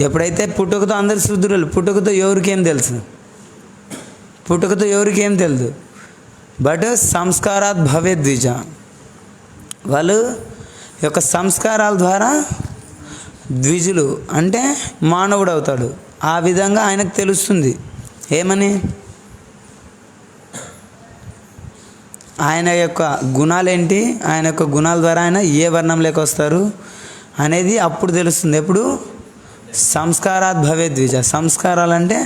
ఎప్పుడైతే పుట్టుకతో అందరు శూద్రులు, పుట్టుకతో ఎవరికేం తెలుసు, పుట్టుకతో ఎవరికేం తెలియదు, బట్ సంస్కారాత్ భవే ద్విజ. వాళ్ళు యొక్క సంస్కారాల ద్వారా ద్విజులు అంటే మానవుడు అవుతాడు. ఆ విధంగా ఆయనకు తెలుస్తుంది ఏమని, ఆయన యొక్క గుణాలేంటి, ఆయన యొక్క గుణాల ద్వారా ఆయన ఏ వర్ణంలోకి వస్తారు అనేది అప్పుడు తెలుస్తుంది. ఎప్పుడు సంస్కారాత్ భవే ద్విజ. సంస్కారాలు అంటే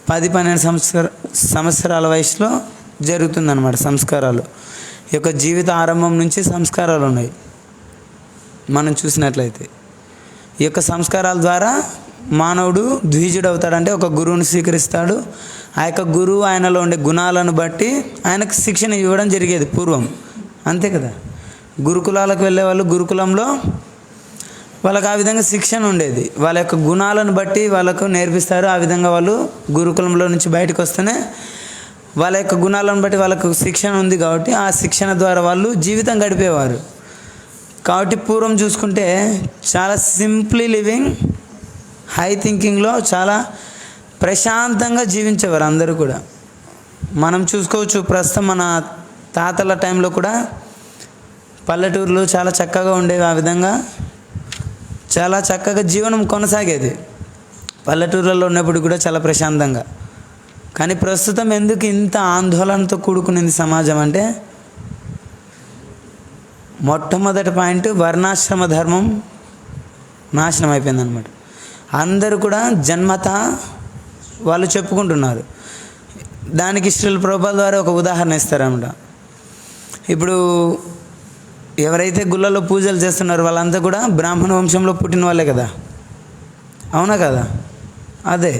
10-12 సంవత్సరాల వయసులో జరుగుతుందన్నమాట. సంస్కారాలు ఈ యొక్క జీవిత ఆరంభం నుంచి సంస్కారాలు ఉన్నాయి. మనం చూసినట్లయితే ఈ యొక్క సంస్కారాల ద్వారా మానవుడు ద్విజుడు అవుతాడంటే ఒక గురువుని స్వీకరిస్తాడు. ఆ యొక్క గురువు ఆయనలో ఉండే గుణాలను బట్టి ఆయనకు శిక్షణ ఇవ్వడం జరిగేది పూర్వం, అంతే కదా. గురుకులాలకు వెళ్ళే వాళ్ళు గురుకులంలో వాళ్ళకు ఆ విధంగా శిక్షణ ఉండేది. వాళ్ళ యొక్క గుణాలను బట్టి వాళ్ళకు నేర్పిస్తారు. ఆ విధంగా వాళ్ళు గురుకులంలో నుంచి బయటకు వస్తేనే వాళ్ళ యొక్క గుణాలను బట్టి వాళ్ళకు శిక్షణ ఉంది కాబట్టి ఆ శిక్షణ ద్వారా వాళ్ళు జీవితం గడిపేవారు. కాబట్టి పూర్వం చూసుకుంటే చాలా సింప్లీ లివింగ్, హై థింకింగ్లో చాలా ప్రశాంతంగా జీవించేవారు అందరూ కూడా. మనం చూసుకోవచ్చు ప్రస్తుతం మన తాతల టైంలో కూడా పల్లెటూరులో చాలా చక్కగా ఉండేవి. ఆ విధంగా చాలా చక్కగా జీవనం కొనసాగేది పల్లెటూరులలో ఉన్నప్పుడు కూడా చాలా ప్రశాంతంగా. కానీ ప్రస్తుతం ఎందుకు ఇంత ఆందోళనతో కూడుకునేది సమాజం అంటే, మొట్టమొదటి పాయింట్ వర్ణాశ్రమ ధర్మం నాశనం అయిపోయిందనమాట. అందరూ కూడా జన్మత వాళ్ళు చెప్పుకుంటున్నారు. దానికి శ్రీల ప్రభుపాద ద్వారా ఒక ఉదాహరణ ఇస్తారన్నమాట. ఇప్పుడు ఎవరైతే గుళ్ళలో పూజలు చేస్తున్నారో వాళ్ళంతా కూడా బ్రాహ్మణ వంశంలో పుట్టిన వాళ్ళే కదా, అవునా కదా? అదే.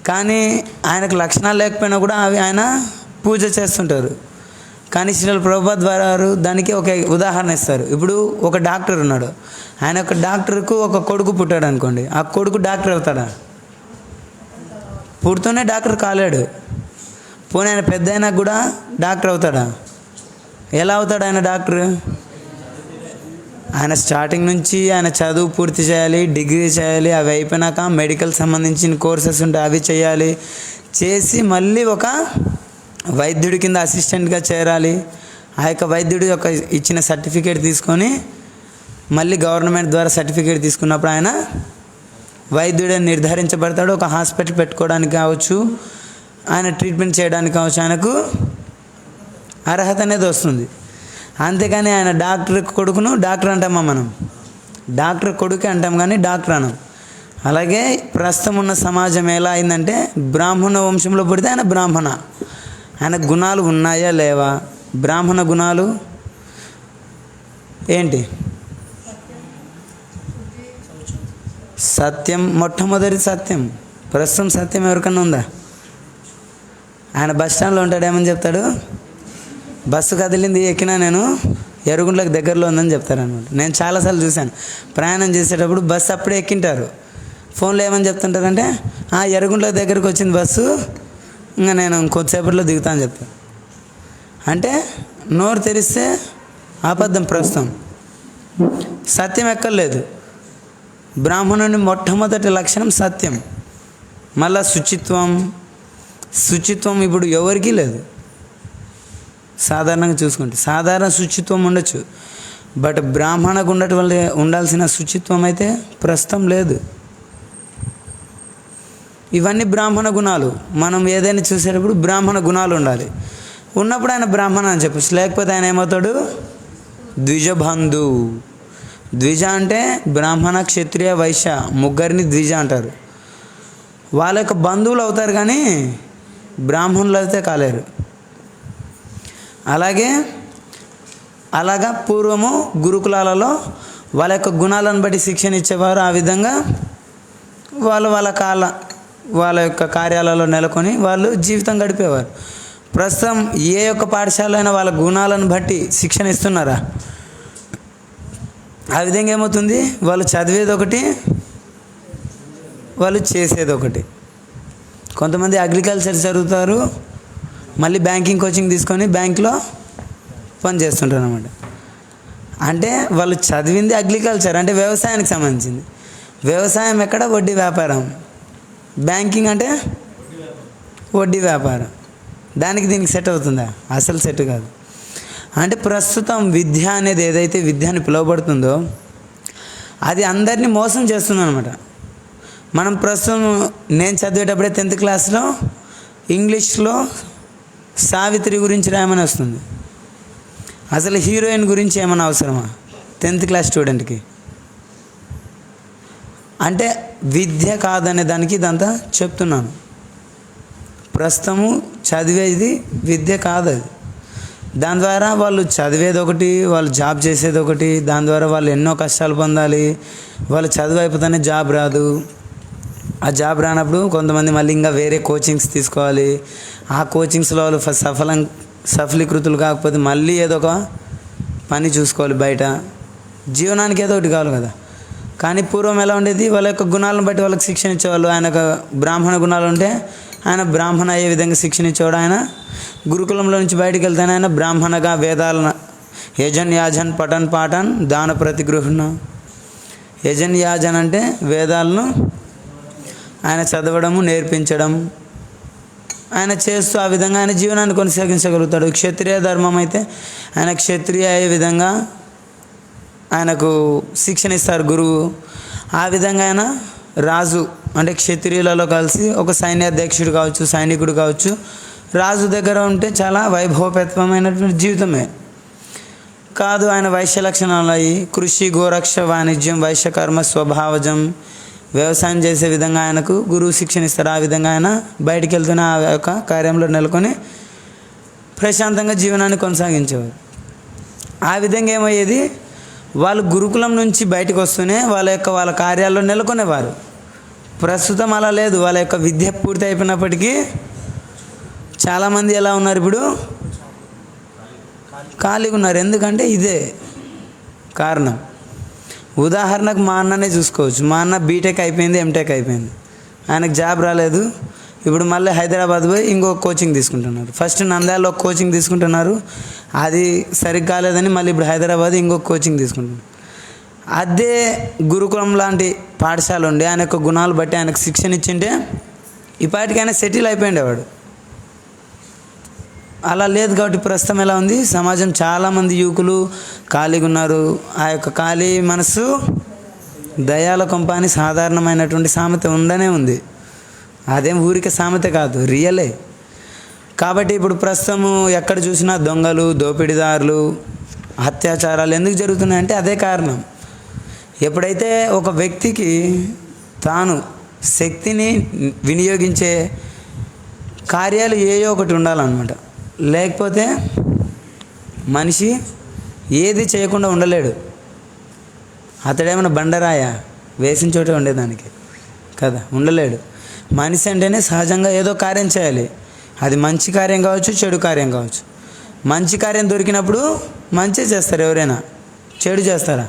కానీ ఆయనకు లక్షణాలు లేకపోయినా కూడా అవి ఆయన పూజ చేస్తుంటారు. కానీ శ్రీల ప్రభుపాద ద్వారా దానికి ఒక ఉదాహరణ ఇస్తారు. ఇప్పుడు ఒక డాక్టర్ ఉన్నాడు, ఆయన ఒక డాక్టర్కు ఒక కొడుకు పుట్టాడు అనుకోండి, ఆ కొడుకు డాక్టర్ అవుతాడా? పుడుతూనే డాక్టర్ కాలేడు. పోనీ ఆయన పెద్ద అయినా కూడా డాక్టర్ అవుతాడా? ఎలా అవుతాడు ఆయన డాక్టర్? ఆయన స్టార్టింగ్ నుంచి ఆయన చదువు పూర్తి చేయాలి, డిగ్రీ చేయాలి, అవి అయిపోయినాక మెడికల్ సంబంధించిన కోర్సెస్ ఉంటాయి అవి చేయాలి, చేసి మళ్ళీ ఒక వైద్యుడి కింద అసిస్టెంట్గా చేరాలి. ఆ యొక్క వైద్యుడి యొక్క ఇచ్చిన సర్టిఫికేట్ తీసుకొని మళ్ళీ గవర్నమెంట్ ద్వారా సర్టిఫికేట్ తీసుకున్నప్పుడు ఆయన వైద్యుడని నిర్ధారించబడతాడు. ఒక హాస్పిటల్ పెట్టుకోవడానికి కావచ్చు, ఆయన ట్రీట్మెంట్ చేయడానికి కావచ్చు, ఆయనకు అర్హత అనేది వస్తుంది. అంతేకాని ఆయన డాక్టర్ కొడుకును డాక్టర్ అంటామా మనం? డాక్టర్ కొడుకే అంటాం కానీ డాక్టర్ అనం. అలాగే ప్రస్తుతం ఉన్న సమాజం ఎలా అయిందంటే, బ్రాహ్మణ వంశంలో పుడితే ఆయన బ్రాహ్మణ. ఆయన గుణాలు ఉన్నాయా లేవా? బ్రాహ్మణ గుణాలు ఏంటి? సత్యం, మొట్టమొదటి సత్యం. ప్రస్తుతం సత్యం ఎవరికన్నా ఉందా? ఆయన బస్ స్టాండ్లో ఉంటాడు, ఏమని చెప్తాడు? బస్సు కదిలింది, ఎక్కినా నేను ఎరుగుంట్లకు దగ్గరలో ఉందని చెప్తారనమాట. నేను చాలాసార్లు చూశాను. ప్రయాణం చేసేటప్పుడు బస్సు అప్పుడే ఎక్కింటారు, ఫోన్లో ఏమని చెప్తుంటారంటే ఎరుగుంట్లకు దగ్గరికి వచ్చింది బస్సు, ఇంకా నేను కొద్దిసేపట్లో దిగుతాను చెప్తాను. అంటే నోరు తెరిస్తే అబద్ధం. ప్రస్తుతం సత్యం ఎక్కర్లేదు. బ్రాహ్మణుని మొట్టమొదటి లక్షణం సత్యం. మళ్ళా శుచిత్వం ఇప్పుడు ఎవరికీ లేదు. సాధారణంగా చూసుకుంటే సాధారణ శుచిత్వం ఉండొచ్చు, బట్ బ్రాహ్మణకు ఉండాల్సిన శుచిత్వం అయితే ప్రస్తుతం లేదు. ఇవన్నీ బ్రాహ్మణ గుణాలు. మనం ఏదైనా చూసేటప్పుడు బ్రాహ్మణ గుణాలు ఉండాలి. ఉన్నప్పుడు ఆయన బ్రాహ్మణ అని చెప్పచ్చు, లేకపోతే ఆయన ఏమవుతాడు? ద్విజబంధు. ద్విజ అంటే బ్రాహ్మణ, క్షత్రియ, వైశ్య ముగ్గురిని ద్విజ అంటారు. వాళ్ళ యొక్క బంధువులు అవుతారు కానీ బ్రాహ్మణులు అయితే కాలేరు. అలాగా పూర్వము గురుకులాలలో వాళ్ళ యొక్క గుణాలను బట్టి శిక్షణ ఇచ్చేవారు. ఆ విధంగా వాళ్ళ యొక్క కార్యాలలో నెలకొని వాళ్ళు జీవితం గడిపేవారు. ప్రస్తుతం ఏ యొక్క పాఠశాల అయినా వాళ్ళ గుణాలను బట్టి శిక్షణ ఇస్తున్నారా? ఆ విధంగా ఏమవుతుంది? వాళ్ళు చదివేది ఒకటి, వాళ్ళు చేసేది ఒకటి. కొంతమంది అగ్రికల్చర్ చదువుతారు, మళ్ళీ బ్యాంకింగ్ కోచింగ్ తీసుకొని బ్యాంక్లో పని చేస్తుంటారు అన్నమాట. అంటే వాళ్ళు చదివింది అగ్రికల్చర్ అంటే వ్యవసాయానికి సంబంధించింది. వ్యవసాయం ఎక్కడ? వడ్డీ వ్యాపారం. బ్యాంకింగ్ అంటే వడ్డీ వ్యాపారం. దీనికి సెట్ అవుతుందా? అసలు సెట్ కాదు. అంటే ప్రస్తుతం విద్య అనేది ఏదైతే విద్య అని పిలువబడుతుందో అది అందరినీ మోసం చేస్తుందన్నమాట. మనం ప్రస్తుతం నేను చదివేటప్పుడే 10th క్లాస్లో ఇంగ్లీష్లో సావిత్రి గురించి రాయమని వస్తుంది. అసలు హీరోయిన్ గురించి ఏమైనా అవసరమా 10th క్లాస్ స్టూడెంట్కి? అంటే విద్య కాదనే దానికి ఇదంతా చెప్తున్నాను. ప్రస్తుతము చదివేది విద్య కాదు అది. దాని ద్వారా వాళ్ళు చదివేది ఒకటి, వాళ్ళు జాబ్ చేసేది ఒకటి. దాని ద్వారా వాళ్ళు ఎన్నో కష్టాలు పొందాలి. వాళ్ళు చదువు అయిపోతేనే జాబ్ రాదు. ఆ జాబ్ రానప్పుడు కొంతమంది మళ్ళీ ఇంకా వేరే కోచింగ్స్ తీసుకోవాలి. ఆ కోచింగ్స్లో వాళ్ళు సఫలీకృతులు కాకపోతే మళ్ళీ ఏదో ఒక పని చూసుకోవాలి బయట. జీవనానికి ఏదో ఒకటి కావాలి కదా. కానీ పూర్వం ఎలా ఉండేది, వాళ్ళ యొక్క గుణాలను బట్టి వాళ్ళకి శిక్షణ ఇచ్చేవాళ్ళు. ఆయనకు బ్రాహ్మణ గుణాలు ఉంటే ఆయన బ్రాహ్మణ అయ్యే విధంగా శిక్షణ ఇచ్చేవాడు. ఆయన గురుకులంలో నుంచి బయటికి వెళ్తానే ఆయన బ్రాహ్మణగా వేదాలను యజన్ యాజన్ పఠన్ పాఠన్ దాన ప్రతిగృహణ. యజన్ యాజన్ అంటే వేదాలను ఆయన చదవడము, నేర్పించడం ఆయన చేస్తూ ఆ విధంగా ఆయన జీవనాన్ని కొనసాగించగలుగుతాడు. క్షత్రియ ధర్మం అయితే ఆయన క్షత్రియ అయ్యే విధంగా ఆయనకు శిక్షణ ఇస్తారు గురువు. ఆ విధంగా ఆయన రాజు అంటే క్షత్రియులలో కలిసి ఒక సైన్యాధ్యక్షుడు కావచ్చు, సైనికుడు కావచ్చు. రాజు దగ్గర ఉంటే చాలా వైభవపేతమైనటువంటి జీవితమే కాదు. ఆయన వైశ్య లక్షణాలు అయ్యి కృషి, గోరక్ష, వాణిజ్యం, వైశ్యకర్మ, స్వభావజం, వ్యవసాయం చేసే విధంగా ఆయనకు గురువు శిక్షణ ఇస్తారు. ఆ విధంగా ఆయన బయటికి వెళ్తున్న ఆ యొక్క కార్యంలో నెలకొని ప్రశాంతంగా జీవనాన్ని కొనసాగించేవారు. ఆ విధంగా ఏమయ్యేది, వాళ్ళు గురుకులం నుంచి బయటకు వస్తూనే వాళ్ళ కార్యాల్లో నెలకొనేవారు. ప్రస్తుతం అలా లేదు. వాళ్ళ యొక్క విద్య పూర్తి అయిపోయినప్పటికీ చాలామంది ఎలా ఉన్నారు, ఇప్పుడు ఖాళీగా ఉన్నారు. ఎందుకంటే ఇదే కారణం. ఉదాహరణకు మా అన్ననే చూసుకోవచ్చు. మా అన్న బీటెక్ అయిపోయింది, ఎంటెక్ అయిపోయింది, ఆయనకు జాబ్ రాలేదు. ఇప్పుడు మళ్ళీ హైదరాబాద్ పోయి ఇంకో కోచింగ్ తీసుకుంటున్నారు. ఫస్ట్ నంద్యాలలో ఒక కోచింగ్ తీసుకుంటున్నారు, అది సరిగ్గా కాలేదని మళ్ళీ ఇప్పుడు హైదరాబాద్ ఇంకో కోచింగ్ తీసుకుంటున్నారు. అదే గురుకులం లాంటి పాఠశాల ఉండి ఆయన యొక్క గుణాలు బట్టి ఆయనకు శిక్షణ ఇచ్చింటే ఇప్పటికైనా సెటిల్ అయిపోయిండేవాడు. అలా లేదు కాబట్టి ప్రస్తుతం ఎలా ఉంది, సమాజం చాలామంది యువకులు ఖాళీగా ఉన్నారు. ఆ యొక్క ఖాళీ మనసు దయాల కొంప అని సాధారణమైనటువంటి సామెత ఉండనే ఉంది. అదేం ఊరికే సామెత కాదు, రియలే. కాబట్టి ఇప్పుడు ప్రస్తుతము ఎక్కడ చూసినా దొంగలు, దోపిడీదారులు, అత్యాచారాలు ఎందుకు జరుగుతున్నాయంటే అదే కారణం. ఎప్పుడైతే ఒక వ్యక్తికి తాను శక్తిని వినియోగించే కార్యాలు ఏయో ఒకటి ఉండాలన్నమాట. లేకపోతే మనిషి ఏది చేయకుండా ఉండలేడు. అతడేమైనా బండరాయ వేసిన చోటే ఉండేదానికి కదా, ఉండలేడు. మనిషి అంటేనే సహజంగా ఏదో కార్యం చేయాలి. అది మంచి కార్యం కావచ్చు, చెడు కార్యం కావచ్చు. మంచి కార్యం దొరికినప్పుడు మంచి చేస్తారు ఎవరైనా, చెడు చేస్తారా?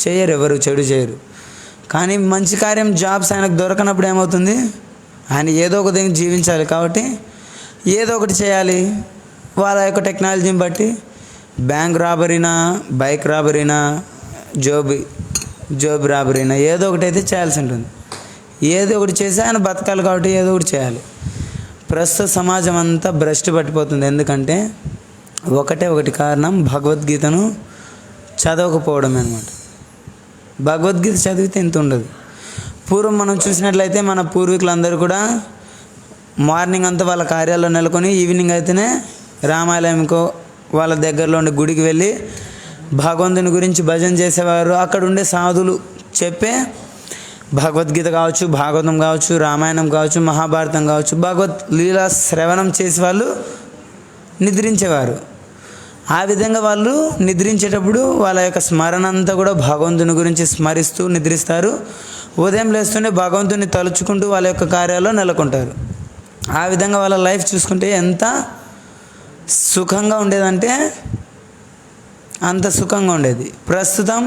చేయరు, ఎవరు చెడు చేయరు. కానీ మంచి కార్యం జాబ్స్ ఆయనకు దొరకనప్పుడు ఏమవుతుంది, ఆయన ఏదో ఒక దీనికి జీవించాలి కాబట్టి ఏదో ఒకటి చేయాలి. వాళ్ళ యొక్క టెక్నాలజీని బట్టి బ్యాంక్ రాబరీనా, బైక్ రాబరీనా, జాబ్ రాబరీనా ఏదో ఒకటి అయితే చేయాల్సి ఉంటుంది. ఏదో ఒకటి చేసి ఆయన బతకాలి కాబట్టి ఏదో ఒకటి చేయాలి. ప్రస్తుత సమాజం అంతా భ్రష్టు పట్టిపోతుంది. ఎందుకంటే ఒకటి కారణం, భగవద్గీతను చదవకపోవడమే అనమాట. భగవద్గీత చదివితే ఇంత ఉండదు. పూర్వం మనం చూసినట్లయితే మన పూర్వీకులందరూ కూడా మార్నింగ్ అంతా వాళ్ళ కార్యాల్లో నెలకొని ఈవినింగ్ అయితేనే రామాలయంకో వాళ్ళ దగ్గరలో ఉండే గుడికి వెళ్ళి భగవంతుని గురించి భజన చేసేవారు. అక్కడ ఉండే సాధువులు చెప్పే భగవద్గీత కావచ్చు, భాగవతం కావచ్చు, రామాయణం కావచ్చు, మహాభారతం కావచ్చు, భగవత్ లీలా శ్రవణం చేసి వాళ్ళు నిద్రించేవారు. ఆ విధంగా వాళ్ళు నిద్రించేటప్పుడు వాళ్ళ యొక్క స్మరణ అంతా కూడా భగవంతుని గురించి స్మరిస్తూ నిద్రిస్తారు. ఉదయం లేస్తూనే భగవంతుని తలుచుకుంటూ వాళ్ళ యొక్క కార్యాల్లో నెలకొంటారు. ఆ విధంగా వాళ్ళ లైఫ్ చూసుకుంటే ఎంత సుఖంగా ఉండేదంటే అంత సుఖంగా ఉండేది. ప్రస్తుతం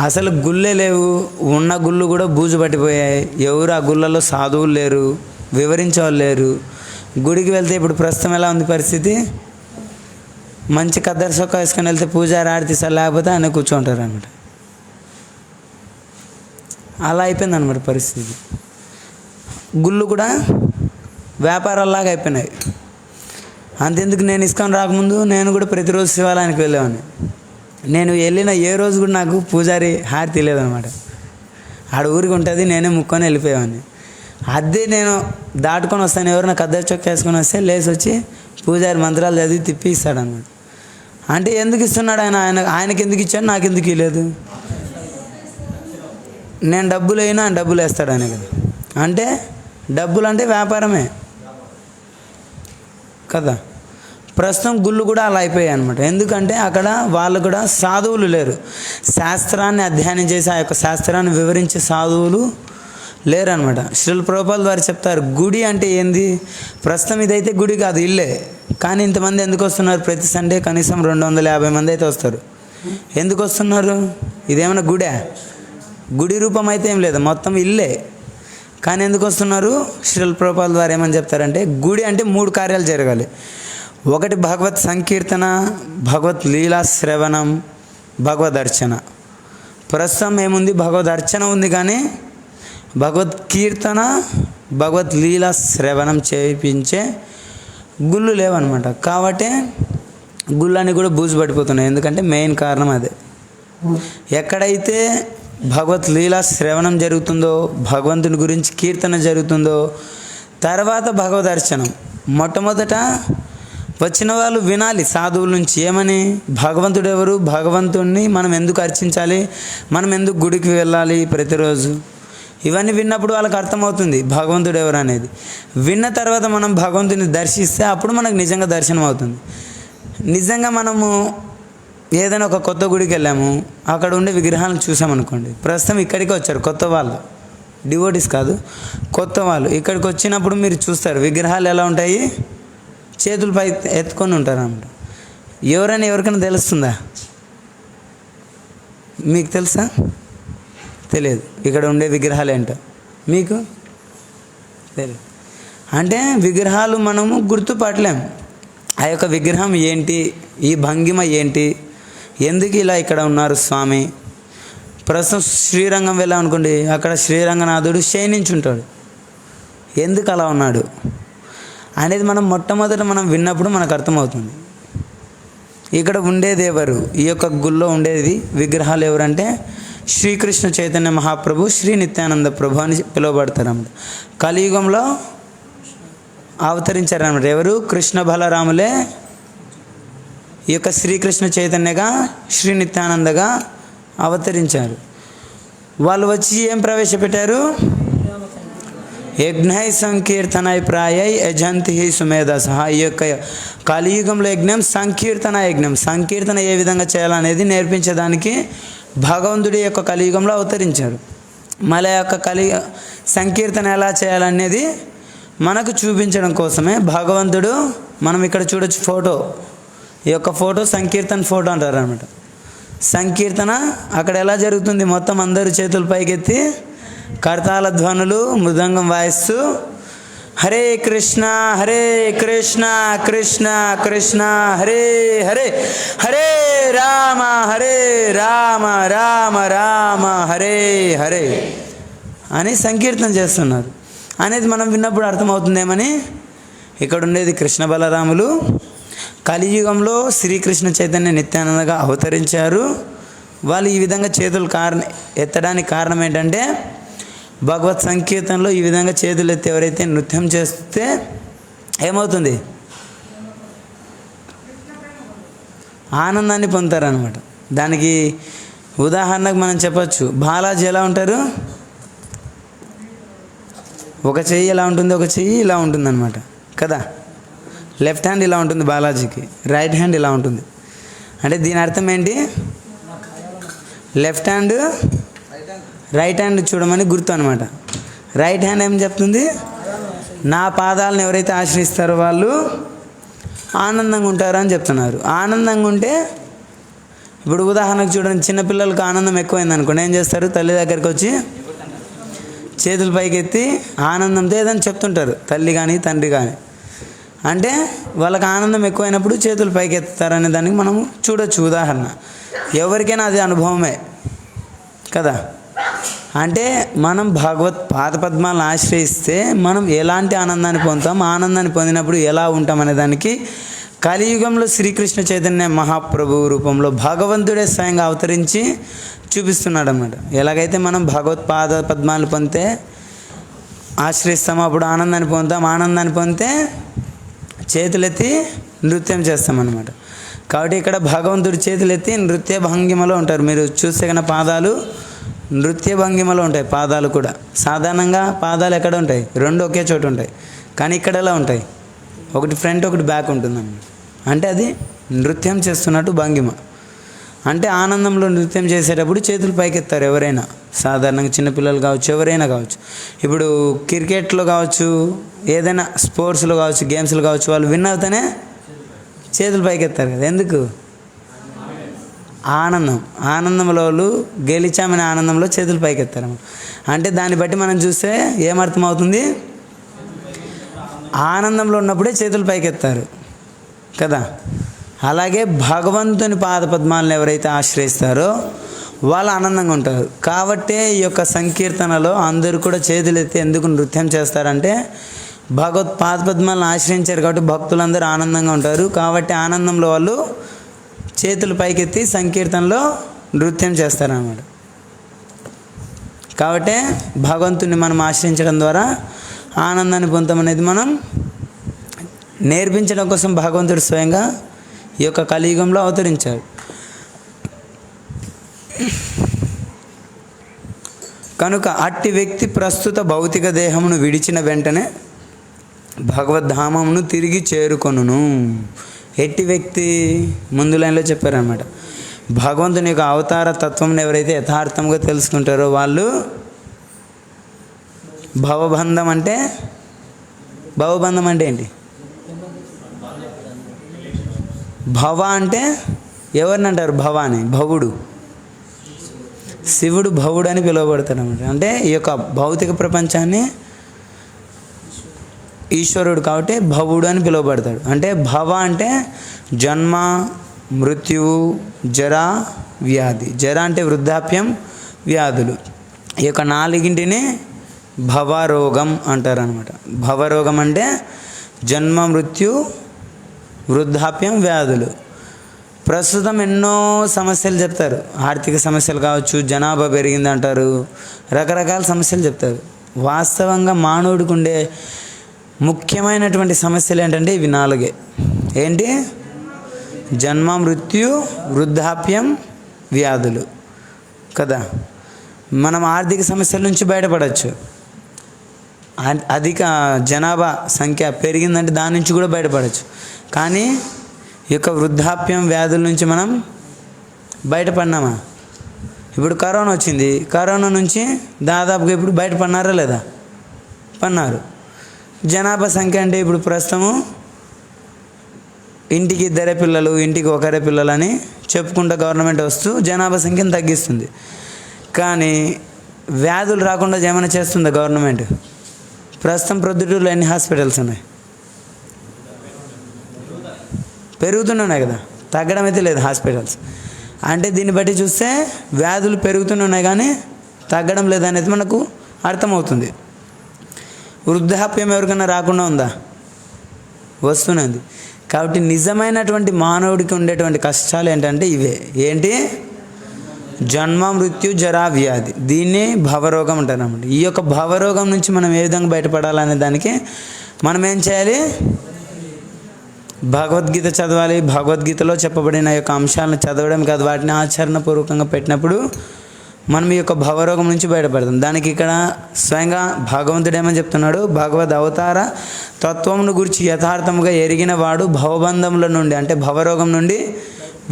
అసలు గుళ్ళే లేవు. ఉన్న గుళ్ళు కూడా బూజు పట్టిపోయాయి. ఎవరు ఆ గుళ్ళలో సాధువులు లేరు, వివరించే వాళ్ళు లేరు. గుడికి వెళ్తే ఇప్పుడు ప్రస్తుతం ఎలా ఉంది పరిస్థితి, మంచి కద్దరు సొక్క వేసుకొని వెళ్తే పూజారి ఆడితీసారు, లేకపోతే ఆయన కూర్చుంటారు అనమాట. అలా అయిపోయింది అనమాట పరిస్థితి. గుళ్ళు కూడా వ్యాపారాల్లాగా అయిపోయినాయి. అంతెందుకు, నేను ఇస్కాన్ రాకముందు నేను కూడా ప్రతిరోజు శివాలయానికి వెళ్ళేవాడిని. నేను వెళ్ళిన ఏ రోజు కూడా నాకు పూజారి హారతి లేదనమాట. ఆడ ఊరికి ఉంటుంది, నేనే ముక్కొని వెళ్ళిపోయేవాడిని. అదే నేను దాటుకొని వస్తాను, ఎవరు నాకు అద్దె చొక్క వేసుకొని వస్తే లేచి వచ్చి పూజారి మంత్రాలు చదివి తిప్పి ఇస్తాడు అనమాట. అంటే ఎందుకు ఇస్తున్నాడు ఆయనకి ఎందుకు ఇచ్చాడు, నాకు ఎందుకు ఇవ్వలేదు? నేను డబ్బులు అయినా ఆయన డబ్బులు వేస్తాడు ఆయన కదా. అంటే డబ్బులు అంటే వ్యాపారమే కదా. ప్రస్తుతం గుళ్ళు కూడా అలా అయిపోయాయి అనమాట. ఎందుకంటే అక్కడ వాళ్ళు కూడా సాధువులు లేరు, శాస్త్రాన్ని అధ్యయనం చేసి ఆ యొక్క శాస్త్రాన్ని వివరించే సాధువులు లేరు అనమాట. శ్రీల ప్రభుపాదుల వారు చెప్తారు, గుడి అంటే ఏంది? ప్రస్తుతం ఇదైతే గుడి కాదు, ఇల్లే. కానీ ఇంతమంది ఎందుకు వస్తున్నారు? ప్రతి సండే కనీసం 250 మంది అయితే వస్తారు. ఎందుకు వస్తున్నారు? ఇదేమైనా గుడే? గుడి రూపం అయితే ఏం లేదు, మొత్తం ఇల్లే. కానీ ఎందుకు వస్తున్నారు? శ్రీల ప్రభుపాదుల వారు ఏమని చెప్తారంటే, గుడి అంటే 3 కార్యాలు జరగాలి. ఒకటి భగవత్ సంకీర్తన, భగవత్ లీలా శ్రవణం, భగవద్ అర్చన. ప్రస్తుతం ఏముంది? భగవద్ అర్చన ఉంది, కానీ భగవత్ కీర్తన, భగవత్ లీలా శ్రవణం చేయించే గుళ్ళు లేవన్నమాట. కాబట్టి గుళ్ళని కూడా బూజు పడిపోతున్నాయి. ఎందుకంటే మెయిన్ కారణం అదే. ఎక్కడైతే భగవత్ లీలా శ్రవణం జరుగుతుందో, భగవంతుని గురించి కీర్తన జరుగుతుందో, తర్వాత భగవద్ అర్చనం. మొట్టమొదట వచ్చిన వాళ్ళు వినాలి సాధువుల నుంచి. ఏమని? భగవంతుడు ఎవరు, భగవంతుడిని మనం ఎందుకు అర్చించాలి, మనం ఎందుకు గుడికి వెళ్ళాలి ప్రతిరోజు, ఇవన్నీ విన్నప్పుడు వాళ్ళకి అర్థమవుతుంది భగవంతుడు ఎవరు అనేది. విన్న తర్వాత మనం భగవంతుని దర్శిస్తే అప్పుడు మనకు నిజంగా దర్శనం అవుతుంది. నిజంగా మనము ఏదైనా ఒక కొత్త గుడికి వెళ్ళాము, అక్కడ ఉండే విగ్రహాలను చూసామనుకోండి. ప్రస్తుతం ఇక్కడికి వచ్చారు కొత్త వాళ్ళు, డివోటీస్ కాదు, కొత్త వాళ్ళు. ఇక్కడికి వచ్చినప్పుడు మీరు చూస్తారు విగ్రహాలు ఎలా ఉంటాయి, చేతులపై ఎత్తుకొని ఉంటారు అన్నమాట. ఎవరికైనా తెలుస్తుందా? మీకు తెలుసా? తెలియదు. ఇక్కడ ఉండే విగ్రహాలు ఏంటో మీకు తెలియదు. అంటే విగ్రహాలు మనము గుర్తుపట్టలేము. ఆ యొక్క విగ్రహం ఏంటి, ఈ భంగిమ ఏంటి, ఎందుకు ఇలా ఇక్కడ ఉన్నారు స్వామి. ప్రస్తుతం శ్రీరంగం వెళ్ళామనుకోండి, అక్కడ శ్రీరంగనాథుడు శయనించుంటాడు. ఎందుకు అలా ఉన్నాడు అనేది మనం మొట్టమొదట మనం విన్నప్పుడు మనకు అర్థమవుతుంది. ఇక్కడ ఉండేది ఎవరు? ఈ యొక్క గుళ్ళో ఉండేది విగ్రహాలు ఎవరంటే శ్రీకృష్ణ చైతన్య మహాప్రభు, శ్రీ నిత్యానంద ప్రభు అని పిలువబడతారన్నమాట. కలియుగంలో అవతరించారన్నమాట. ఎవరు? కృష్ణ బలరాములే ఈ యొక్క శ్రీకృష్ణ చైతన్యగా, శ్రీ నిత్యానందగా అవతరించారు. వాళ్ళు వచ్చి ఏం ప్రవేశపెట్టారు? యజ్ఞై సంకీర్తనై ప్రాయై యజంతి సుమేధస. ఈ యొక్క కలియుగంలో యజ్ఞం సంకీర్తన యజ్ఞం. సంకీర్తన ఏ విధంగా చేయాలనేది నేర్పించడానికి భగవంతుడి యొక్క కలియుగంలో అవతరించారు. మళ్ళీ యొక్క సంకీర్తన ఎలా చేయాలనేది మనకు చూపించడం కోసమే భగవంతుడు, మనం ఇక్కడ చూడొచ్చు ఫోటో, ఈ యొక్క ఫోటో సంకీర్తన ఫోటో అంటారు అనమాట. సంకీర్తన అక్కడ ఎలా జరుగుతుంది? మొత్తం అందరూ చేతులు పైకెత్తి కర్తాల ధ్వనులు, మృదంగం వాయిస్తూ హరే కృష్ణ హరే కృష్ణ కృష్ణ కృష్ణ హరే హరే, హరే రామ రామ రామ హరే హరే అని సంకీర్తన చేస్తున్నారు అనేది మనం విన్నప్పుడు అర్థమవుతుందేమని. ఇక్కడ ఉండేది కృష్ణ బలరాములు కలియుగంలో శ్రీకృష్ణ చైతన్య నిత్యానందగా అవతరించారు. వాళ్ళు ఈ విధంగా చేతులు ఎత్తడానికి కారణం ఏంటంటే, భగవత్ సంకీర్తనలో ఈ విధంగా చేతులు ఎత్తి ఎవరైతే నృత్యం చేస్తే ఏమవుతుంది? ఆనందాన్ని పొందుతారనమాట. దానికి ఉదాహరణకు మనం చెప్పచ్చు, బాలాజీ ఎలా ఉంటారు? ఒక చెయ్యి ఎలా ఉంటుంది, ఒక చెయ్యి ఇలా ఉంటుందన్నమాట కదా. లెఫ్ట్ హ్యాండ్ ఇలా ఉంటుంది బాలాజీకి, రైట్ హ్యాండ్ ఇలా ఉంటుంది. అంటే దీని అర్థం ఏంటి? లెఫ్ట్ హ్యాండ్ రైట్ హ్యాండ్ చూడమని గుర్తు అనమాట. రైట్ హ్యాండ్ ఏం చెప్తుంది? నా పాదాలను ఎవరైతే ఆశ్రయిస్తారో వాళ్ళు ఆనందంగా ఉంటారు అని చెప్తున్నారు. ఆనందంగా ఉంటే ఇప్పుడు ఉదాహరణకు చూడండి, చిన్నపిల్లలకు ఆనందం ఎక్కువైంది అనుకోండి, ఏం చేస్తారు? తల్లి దగ్గరికి వచ్చి చేతులు పైకెత్తి ఆనందంతో ఏదని చెప్తుంటారు, తల్లి కానీ తండ్రి కానీ. అంటే వాళ్ళకి ఆనందం ఎక్కువైనప్పుడు చేతులు పైకెత్తుతారనే దానికి మనం చూడొచ్చు ఉదాహరణ. ఎవరికైనా అది అనుభవమే కదా. అంటే మనం భగవత్ పాదపద్మాలను ఆశ్రయిస్తే మనం ఎలాంటి ఆనందాన్ని పొందుతాం, ఆనందాన్ని పొందినప్పుడు ఎలా ఉంటాం అనే దానికి కలియుగంలో శ్రీకృష్ణ చైతన్య మహాప్రభు రూపంలో భగవంతుడే స్వయంగా అవతరించి చూపిస్తున్నాడు అన్నమాట. ఎలాగైతే మనం భగవత్ పాదపద్మాలు పొందితే ఆశ్రయిస్తామో అప్పుడు ఆనందాన్ని పొందుతాం, ఆనందాన్ని పొందితే చేతులెత్తి నృత్యం చేస్తామన్నమాట. కాబట్టి ఇక్కడ భగవంతుడు చేతులెత్తి నృత్య భంగిమలో ఉంటారు. మీరు చూస్తే కన్నా పాదాలు నృత్య భంగిమలో ఉంటాయి. పాదాలు కూడా సాధారణంగా పాదాలు ఎక్కడ ఉంటాయి, రెండు ఒకే చోటు ఉంటాయి. కానీ ఇక్కడ ఎలా ఉంటాయి, ఒకటి ఫ్రంట్ ఒకటి బ్యాక్ ఉంటుందన్నమాట. అంటే అది నృత్యం చేస్తున్నట్టు భంగిమ. అంటే ఆనందంలో నృత్యం చేసేటప్పుడు చేతులు పైకెత్తారు ఎవరైనా, సాధారణంగా చిన్నపిల్లలు కావచ్చు, ఎవరైనా కావచ్చు. ఇప్పుడు క్రికెట్లో కావచ్చు, ఏదైనా స్పోర్ట్స్లో కావచ్చు, గేమ్స్లో కావచ్చు, వాళ్ళు విన్ అవుతానే చేతులు పైకెత్తారు కదా. ఎందుకు? ఆనందంలో వాళ్ళు గెలిచామనే ఆనందంలో చేతులు పైకెత్తారు. అంటే దాన్ని బట్టి మనం చూస్తే ఏమర్థమవుతుంది, ఆనందంలో ఉన్నప్పుడే చేతులు పైకెత్తారు కదా. అలాగే భగవంతుని పాదపద్మాలను ఎవరైతే ఆశ్రయిస్తారో వాళ్ళు ఆనందంగా ఉంటారు. కాబట్టి ఈ యొక్క సంకీర్తనలో అందరూ కూడా చేతులు ఎత్తి ఎందుకు నృత్యం చేస్తారంటే భగవత్ పాదపద్మాలను ఆశ్రయించారు కాబట్టి భక్తులందరూ ఆనందంగా ఉంటారు. కాబట్టి ఆనందంలో వాళ్ళు చేతులు పైకెత్తి సంకీర్తనలో నృత్యం చేస్తారన్నమాట. కాబట్టి భగవంతుని మనం ఆశ్రయించడం ద్వారా ఆనందాన్ని పొందడం అనేది మనం నేర్పించడం కోసం భగవంతుడు స్వయంగా ఈ యొక్క కలియుగంలో అవతరించాడు. కనుక అట్టి వ్యక్తి ప్రస్తుత భౌతిక దేహమును విడిచిన వెంటనే భగవద్ధామమును తిరిగి చేరుకొనును. ఎట్టి వ్యక్తి ముందు లైన్లో చెప్పారనమాట. భగవంతుని యొక్క అవతార తత్వంను ఎవరైతే యథార్థంగా తెలుసుకుంటారో వాళ్ళు భవబంధం అంటే ఏంటి? భవ అంటే ఎవరిని అంటారు? భవ అని, భవుడు, శివుడు భవుడు అని పిలువబడతాడు అన్నమాట. అంటే ఈ యొక్క భౌతిక ప్రపంచాన్ని ఈశ్వరుడు కాబట్టి భవుడు అని పిలువబడతాడు. అంటే భవ అంటే జన్మ, మృత్యువు, జర, వ్యాధి. జర అంటే వృద్ధాప్యం, వ్యాధులు. ఈ యొక్క నాలుగింటిని భవరోగం అంటారు అనమాట. భవరోగం అంటే జన్మ, మృత్యు, వృద్ధాప్యం, వ్యాధులు. ప్రస్తుతం ఎన్నో సమస్యలు చెప్తారు. ఆర్థిక సమస్యలు కావచ్చు, జనాభా పెరిగింది అంటారు, రకరకాల సమస్యలు చెప్తారు. వాస్తవంగా మానవుడికి ఉండే ముఖ్యమైనటువంటి సమస్యలు ఏంటంటే ఇవి నాలుగే. ఏంటి? జన్మ, మృత్యు, వృద్ధాప్యం, వ్యాధులు కదా. మనం ఆర్థిక సమస్యల నుంచి బయటపడవచ్చు. అధిక జనాభా సంఖ్య పెరిగిందంటే దాని నుంచి కూడా బయటపడవచ్చు. కానీ ఈ యొక్క వృద్ధాప్యం, వ్యాధుల నుంచి మనం బయటపడినామా? ఇప్పుడు కరోనా వచ్చింది. కరోనా నుంచి దాదాపుగా ఇప్పుడు బయటపడినారా లేదా? పడినారు. జనాభా సంఖ్య అంటే ఇప్పుడు ప్రస్తుతము ఇంటికి ఇద్దరే పిల్లలు, ఇంటికి ఒకరే పిల్లలు అని చెప్పుకుంటూ గవర్నమెంట్ వస్తూ జనాభా సంఖ్యను తగ్గిస్తుంది. కానీ వ్యాధులు రాకుండా ఏమైనా చేస్తుందా గవర్నమెంట్? ప్రస్తుతం ప్రొద్దుటూరులో ఎన్ని హాస్పిటల్స్ ఉన్నాయి? పెరుగుతున్నాయి కదా, తగ్గడం అయితే లేదు హాస్పిటల్స్. అంటే దీన్ని బట్టి చూస్తే వ్యాధులు పెరుగుతున్నాయి కానీ తగ్గడం లేదనేది మనకు అర్థమవుతుంది. వృద్ధాప్యం ఎవరికైనా రాకుండా ఉందా? వస్తున్నది. కాబట్టి నిజమైనటువంటి మానవుడికి ఉండేటువంటి కష్టాలు ఏంటంటే ఇవే. ఏంటి? జన్మ, మృత్యు, జరా, వ్యాధి. దీన్ని భవరోగం అంటారు అన్నమాట. ఈ యొక్క భవరోగం నుంచి మనం ఏ విధంగా బయటపడాలనే దానికి మనం ఏం చేయాలి? భగవద్గీత చదవాలి. భగవద్గీతలో చెప్పబడిన యొక్క అంశాలను చదవడం కాదు, వాటిని ఆచరణపూర్వకంగా పెట్టినప్పుడు మనం ఈ యొక్క భవరోగం నుంచి బయటపడతాం. దానికి ఇక్కడ స్వయంగా భగవంతుడు ఏమని చెప్తున్నాడు? భగవద్ అవతార తత్వమును గురించి యథార్థముగా ఎరిగిన వాడు భవబంధముల నుండి అంటే భవరోగం నుండి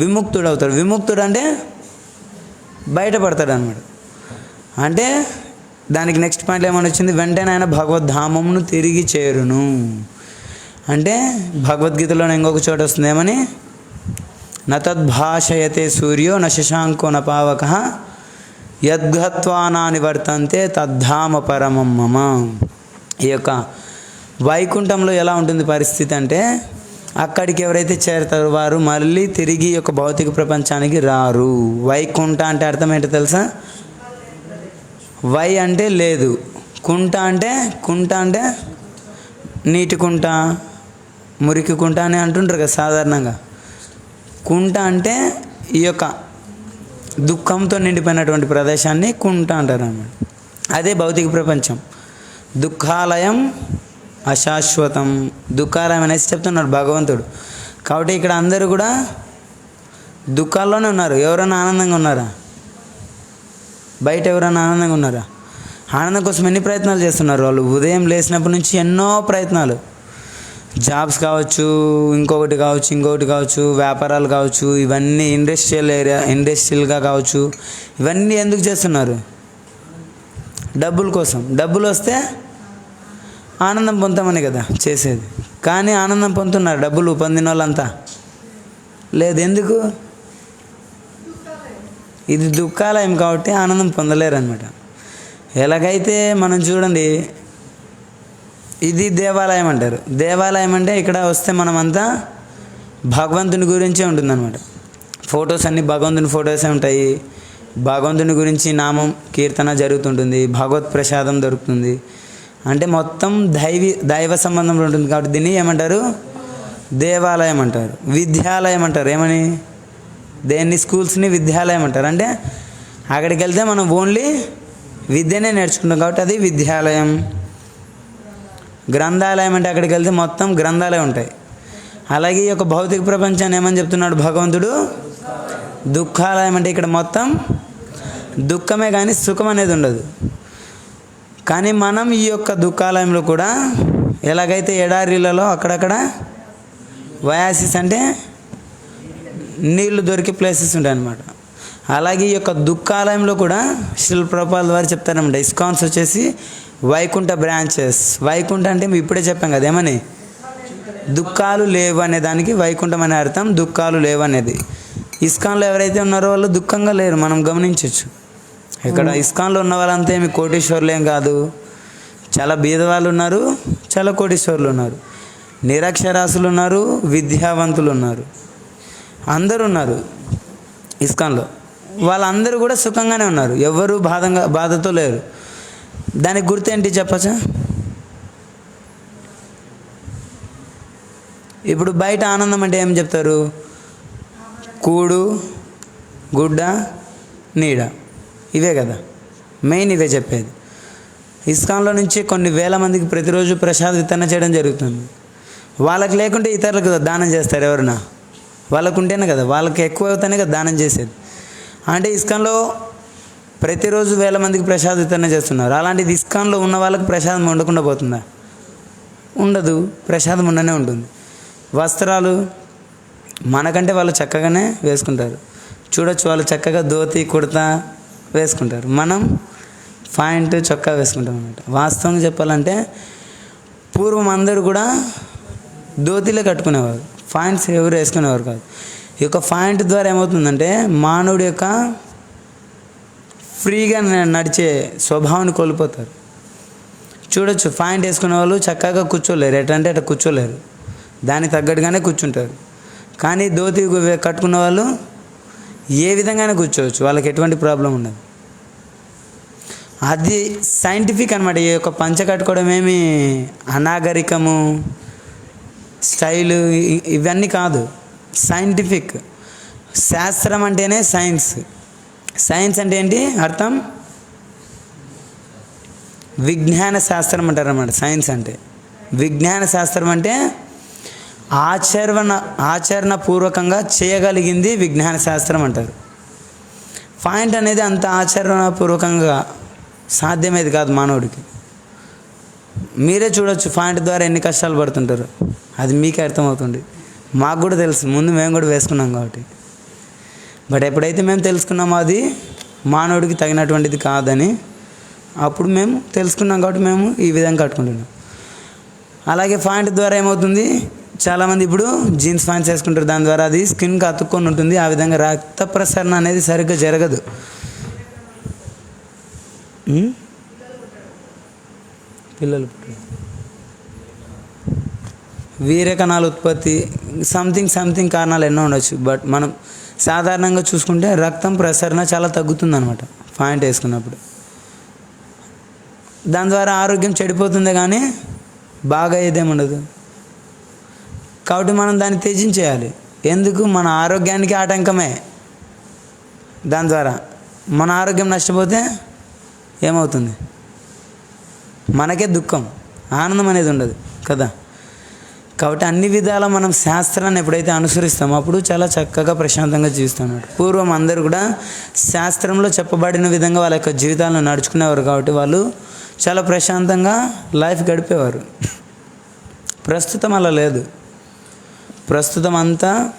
విముక్తుడు అవుతాడు. విముక్తుడు అంటే బయటపడతాడు అన్నమాట. అంటే దానికి నెక్స్ట్ పాయింట్లో ఏమని వచ్చింది? వెంటనే ఆయన భగవద్ధామమును తిరిగి చేరును. అంటే భగవద్గీతలో ఇంకొక చోట వస్తుంది ఏమని? నతద్భాషయతే సూర్యో న శశాంకో న పావకః యద్గత్వా నివర్తంతే తద్ధామ పరమం మమ. ఈ యొక్క వైకుంఠంలో ఎలా ఉంటుంది పరిస్థితి అంటే అక్కడికి ఎవరైతే చేరతారో వారు మళ్ళీ తిరిగి యొక్క భౌతిక ప్రపంచానికి రారు. వైకుంఠ అంటే అర్థం ఏంటో తెలుసా? వై అంటే లేదు, కుంట అంటే నీటి కుంట, మురికి కుంట అని అంటుంటారు కదా సాధారణంగా. కుంట అంటే ఈ యొక్క దుఃఖంతో నిండిపోయినటువంటి ప్రదేశాన్ని కుంట అంటారు అన్నమాట. అదే భౌతిక ప్రపంచం. దుఃఖాలయం అశాశ్వతం, దుఃఖాలయం అనేసి చెప్తున్నాడు భగవంతుడు. కాబట్టి ఇక్కడ అందరూ కూడా దుఃఖాల్లోనే ఉన్నారు. ఎవరైనా ఆనందంగా ఉన్నారా? బయట ఎవరైనా ఆనందంగా ఉన్నారా? ఆనందం కోసం ఎన్ని ప్రయత్నాలు చేస్తున్నారు వాళ్ళు. ఉదయం లేచినప్పటి నుంచి ఎన్నో ప్రయత్నాలు, జాబ్స్ కావచ్చు, ఇంకొకటి కావచ్చు, వ్యాపారాలు కావచ్చు, ఇవన్నీ ఇండస్ట్రియల్గా కావచ్చు, ఇవన్నీ ఎందుకు చేస్తున్నారు? డబ్బుల కోసం. డబ్బులు వస్తే ఆనందం పొందుతామని కదా చేసేది. కానీ ఆనందం పొందుతున్నారు డబ్బులు పొందిన వాళ్ళంతా? లేదు. ఎందుకు? ఇది దుఃఖాలయం కాబట్టి ఆనందం పొందలేరు అనమాట. ఎలాగైతే మనం చూడండి, ఇది దేవాలయం అంటారు. దేవాలయం అంటే ఇక్కడ వస్తే మనమంతా భగవంతుని గురించే ఉంటుందన్నమాట. ఫొటోస్ అన్నీ భగవంతుని ఫొటోసే ఉంటాయి. భగవంతుని గురించి నామం కీర్తన జరుగుతుంటుంది, భగవత్ ప్రసాదం దొరుకుతుంది. అంటే మొత్తం దైవ సంబంధంలో ఉంటుంది. కాబట్టి దీన్ని ఏమంటారు? దేవాలయం అంటారు. విద్యాలయం అంటారు. ఏమని? దేన్ని? స్కూల్స్ని విద్యాలయం అంటారు. అంటే అక్కడికి వెళ్తే మనం ఓన్లీ విద్యనే నేర్చుకుంటాం కాబట్టి అది విద్యాలయం. గ్రంథాలయం అంటే అక్కడికి వెళ్తే మొత్తం గ్రంథాలే ఉంటాయి. అలాగే ఈ యొక్క భౌతిక ప్రపంచాన్ని ఏమని చెప్తున్నాడు భగవంతుడు? దుఃఖాలయం అంటే ఇక్కడ మొత్తం దుఃఖమే కానీ సుఖం అనేది ఉండదు. కానీ మనం ఈ యొక్క దుఃఖాలయంలో కూడా ఎలాగైతే ఎడారిలలో అక్కడక్కడ వయాసిస్ అంటే నీళ్లు దొరికే ప్లేసెస్ ఉంటాయన్నమాట. అలాగే ఈ యొక్క దుఃఖాలయంలో కూడా శ్రీల ప్రభుపాదుల వారు చెప్తారన్నమాట. ఇస్కాన్స్ వచ్చేసి వైకుంఠ బ్రాంచెస్. వైకుంఠ అంటే ఇప్పుడే చెప్పాం కదా, ఏమని? దుఃఖాలు లేవు అనే దానికి వైకుంఠం అనే అర్థం, దుఃఖాలు లేవు అనేది. ఇస్కాన్లో ఎవరైతే ఉన్నారో వాళ్ళు దుఃఖంగా లేరు, మనం గమనించవచ్చు. ఇక్కడ ఇస్కాన్లో ఉన్న వాళ్ళంతా ఏమి కోటీశ్వర్లు ఏం కాదు. చాలా బీదవాళ్ళు ఉన్నారు, చాలా కోటీశ్వర్లు ఉన్నారు, నిరక్షరాస్యులు ఉన్నారు, విద్యావంతులు ఉన్నారు, అందరూ ఉన్నారు ఇస్కాన్లో. వాళ్ళందరూ కూడా సుఖంగానే ఉన్నారు, ఎవరు బాధతో లేరు. దానికి గుర్తు ఏంటి చెప్పచ్చా? ఇప్పుడు బయట ఆనందం అంటే ఏం చెప్తారు? కూడు, గుడ్డ, నీడ, ఇవే కదా మెయిన్, ఇవే చెప్పేది. ఇస్కాన్లో నుంచి కొన్ని వేల మందికి ప్రతిరోజు ప్రసాద వితరణ చేయడం జరుగుతుంది. వాళ్ళకి లేకుంటే ఇతరులకు దానం చేస్తారు ఎవరైనా. వాళ్ళకు ఉంటేనే కదా, వాళ్ళకి ఎక్కువ అవుతానే కదా దానం చేసేది. అంటే ఇస్కాన్లో ప్రతిరోజు వేల మందికి ప్రసాద వితరణ చేస్తున్నారు. అలాంటిది ఇస్కాన్లో ఉన్న వాళ్ళకి ప్రసాదం ఉండకుండా పోతుందా? ఉండదు, ప్రసాదం ఉండనే ఉంటుంది. వస్త్రాలు మనకంటే వాళ్ళు చక్కగానే వేసుకుంటారు. చూడొచ్చు, వాళ్ళు చక్కగా ధోతి కుర్తా వేసుకుంటారు, మనం ప్యాంట్ చొక్కా వేసుకుంటాం అన్నమాట. వాస్తవంగా చెప్పాలంటే పూర్వం అందరూ కూడా ధోతిలే కట్టుకునేవారు, ప్యాంట్స్ ఎవరు వేసుకునేవారు కాదు. ఈ యొక్క ప్యాంట్ ద్వారా ఏమవుతుందంటే మానవుడి యొక్క ఫ్రీగా నడిచే స్వభావాన్ని కోల్పోతారు. చూడొచ్చు, ప్యాంట్ వేసుకునే వాళ్ళు చక్కగా కూర్చోలేరు, ఎట్లంటే అట్లా కూర్చోలేరు, దానికి తగ్గట్టుగానే కూర్చుంటారు. కానీ ధోతి కట్టుకున్న వాళ్ళు ఏ విధంగానే కూర్చోవచ్చు, వాళ్ళకి ఎటువంటి ప్రాబ్లం ఉండదు. అది సైంటిఫిక్ అనమాట. ఈ యొక్క పంచ కట్టుకోవడం ఏమి అనాగరికము, స్టైలు ఇవన్నీ కాదు, సైంటిఫిక్. శాస్త్రం అంటేనే సైన్స్. సైన్స్ అంటే ఏంటి అర్థం? విజ్ఞాన శాస్త్రం అంటారు అన్నమాట. సైన్స్ అంటే విజ్ఞాన శాస్త్రం అంటే ఆచరణపూర్వకంగా చేయగలిగింది విజ్ఞాన శాస్త్రం అంటారు. పాయింట్ అనేది అంత ఆచరణపూర్వకంగా సాధ్యమేది కాదు మానవుడికి. మీరే చూడొచ్చు, పాయింట్ ద్వారా ఎన్ని కష్టాలు పడుతుంటారు, అది మీకే అర్థమవుతుంది. మాకు కూడా తెలుసు, ముందు మేము కూడా వేసుకున్నాం కాబట్టి. బట్ ఎప్పుడైతే మేము తెలుసుకున్నామో అది మానవుడికి తగినటువంటిది కాదని, అప్పుడు మేము తెలుసుకున్నాం కాబట్టి మేము ఈ విధంగా కట్టుకుంటున్నాం. అలాగే పాయింట్ ద్వారా ఏమవుతుంది, చాలామంది ఇప్పుడు జీన్స్ ప్యాంట్స్ వేసుకుంటారు, దాని ద్వారా అది స్కిన్కి అతుక్కొని ఉంటుంది. ఆ విధంగా రక్త ప్రసరణ అనేది సరిగ్గా జరగదు. పిల్లలు వీర్యకణాల ఉత్పత్తి సంథింగ్ కారణాలు ఎన్నో ఉండొచ్చు. బట్ మనం సాధారణంగా చూసుకుంటే రక్తం ప్రసరణ చాలా తగ్గుతుంది అనమాట పాయింట్ వేసుకున్నప్పుడు. దాని ద్వారా ఆరోగ్యం చెడిపోతుంది కానీ బాగా ఏదేముండదు. కాబట్టి మనం దాన్ని త్యజించేయాలి. ఎందుకు? మన ఆరోగ్యానికి ఆటంకమే. దాని ద్వారా మన ఆరోగ్యం నష్టపోతే ఏమవుతుంది? మనకే దుఃఖం, ఆనందం అనేది ఉండదు కదా. కాబట్టి అన్ని విధాల మనం శాస్త్రాన్ని ఎప్పుడైతే అనుసరిస్తామో అప్పుడు చాలా చక్కగా ప్రశాంతంగా జీవిస్తున్నాడు. పూర్వం అందరూ కూడా శాస్త్రంలో చెప్పబడిన విధంగా వాళ్ళ యొక్క జీవితాలను నడుచుకునేవారు కాబట్టి వాళ్ళు చాలా ప్రశాంతంగా లైఫ్ గడిపేవారు. ప్రస్తుతం అలా లేదు. ప్రస్తుతం అంతా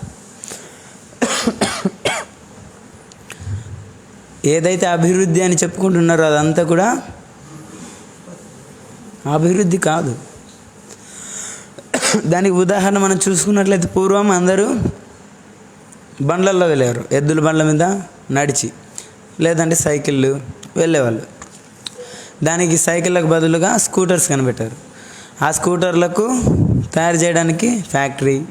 ఏదైతే అభివృద్ధి అని చెప్పుకుంటున్నారో అదంతా కూడా అభివృద్ధి కాదు. దానికి ఉదాహరణ మనం చూసుకున్నట్లయితే పూర్వం అందరూ బండ్లల్లో వెళ్ళేవారు, ఎద్దుల బండ్ల మీద నడిచి, లేదంటే సైకిళ్ళు వెళ్ళేవాళ్ళు. దానికి సైకిళ్ళకు బదులుగా స్కూటర్స్ కనిపెట్టారు. ఆ స్కూటర్లకు తయారు చేయడానికి ఫ్యాక్టరీ,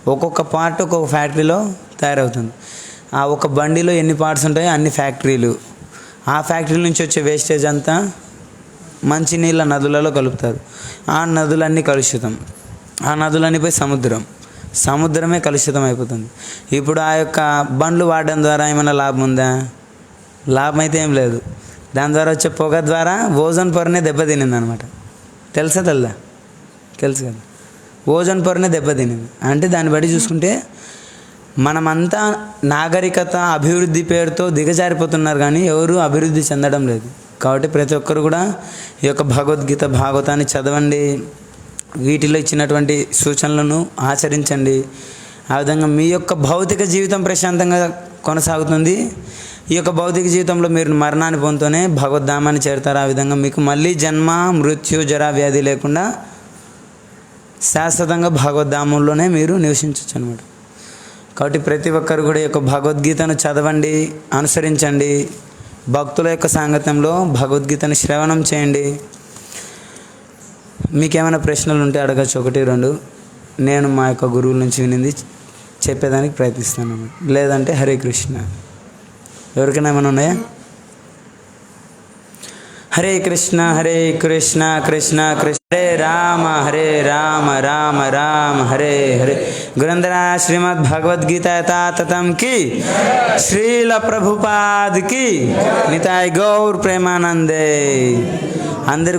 ఒక్కొక్క పార్ట్ ఒక్కొక్క ఫ్యాక్టరీలో తయారవుతుంది. ఆ ఒక బండిలో ఎన్ని పార్ట్స్ ఉంటాయో అన్ని ఫ్యాక్టరీలు. ఆ ఫ్యాక్టరీ నుంచి వచ్చే వేస్టేజ్ అంతా మంచినీళ్ళ నదులలో కలుపుతారు. ఆ నదులన్నీ కలుషితం. ఆ నదులన్నీ పోయి సముద్రమే కలుషితం అయిపోతుంది. ఇప్పుడు ఆ యొక్క బండ్లు వాడడం ద్వారా ఏమైనా లాభం ఉందా? లాభం అయితే ఏం లేదు. దాని ద్వారా వచ్చే పొగ ద్వారా ఓజోన్ పొరనే దెబ్బతినింది అనమాట. తెలుసా తెల్దా? తెలుసు కదా. ఓజోన్ పొరనే దెబ్బతినింది. అంటే దాన్ని బట్టి చూసుకుంటే మనమంతా నాగరికత అభివృద్ధి పేరుతో దిగజారిపోతున్నారు కానీ ఎవరు అభివృద్ధి చెందడం లేదు. కాబట్టి ప్రతి ఒక్కరు కూడా ఈ యొక్క భగవద్గీత భాగవతాన్ని చదవండి, వీటిలో ఇచ్చినటువంటి సూచనలను ఆచరించండి. ఆ విధంగా మీ యొక్క భౌతిక జీవితం ప్రశాంతంగా కొనసాగుతుంది. ఈ యొక్క భౌతిక జీవితంలో మీరు మరణాన్ని పొందుతూనే భగవద్ధామాన్ని చేరుతారు. ఆ విధంగా మీకు మళ్ళీ జన్మ, మృత్యు, జరా, వ్యాధి లేకుండా శాశ్వతంగా భగవద్ధామంలోనే మీరు నివసించవచ్చు అనమాట. కాబట్టి ప్రతి ఒక్కరు కూడా ఈ యొక్క భగవద్గీతను చదవండి, అనుసరించండి. భక్తుల యొక్క సాంగత్యంలో భగవద్గీతను శ్రవణం చేయండి. మీకేమైనా ప్రశ్నలు ఉంటే అడగచ్చు, 1, 2. నేను మా యొక్క గురువుల నుంచి వినింది చెప్పేదానికి ప్రయత్నిస్తాను. లేదంటే హరే కృష్ణ. ఎవరికైనా ఏమైనా ఉన్నాయా? హరే కృష్ణ హరే కృష్ణ కృష్ణ కృష్ణ హరే రామ రామ రామ హరే హరే. గురంధర శ్రీమద్ భగవద్గీత యథాతథం కి, శ్రీల ప్రభుపాద్ కి, నితాయ్ గౌర్ ప్రేమానందే. అందరు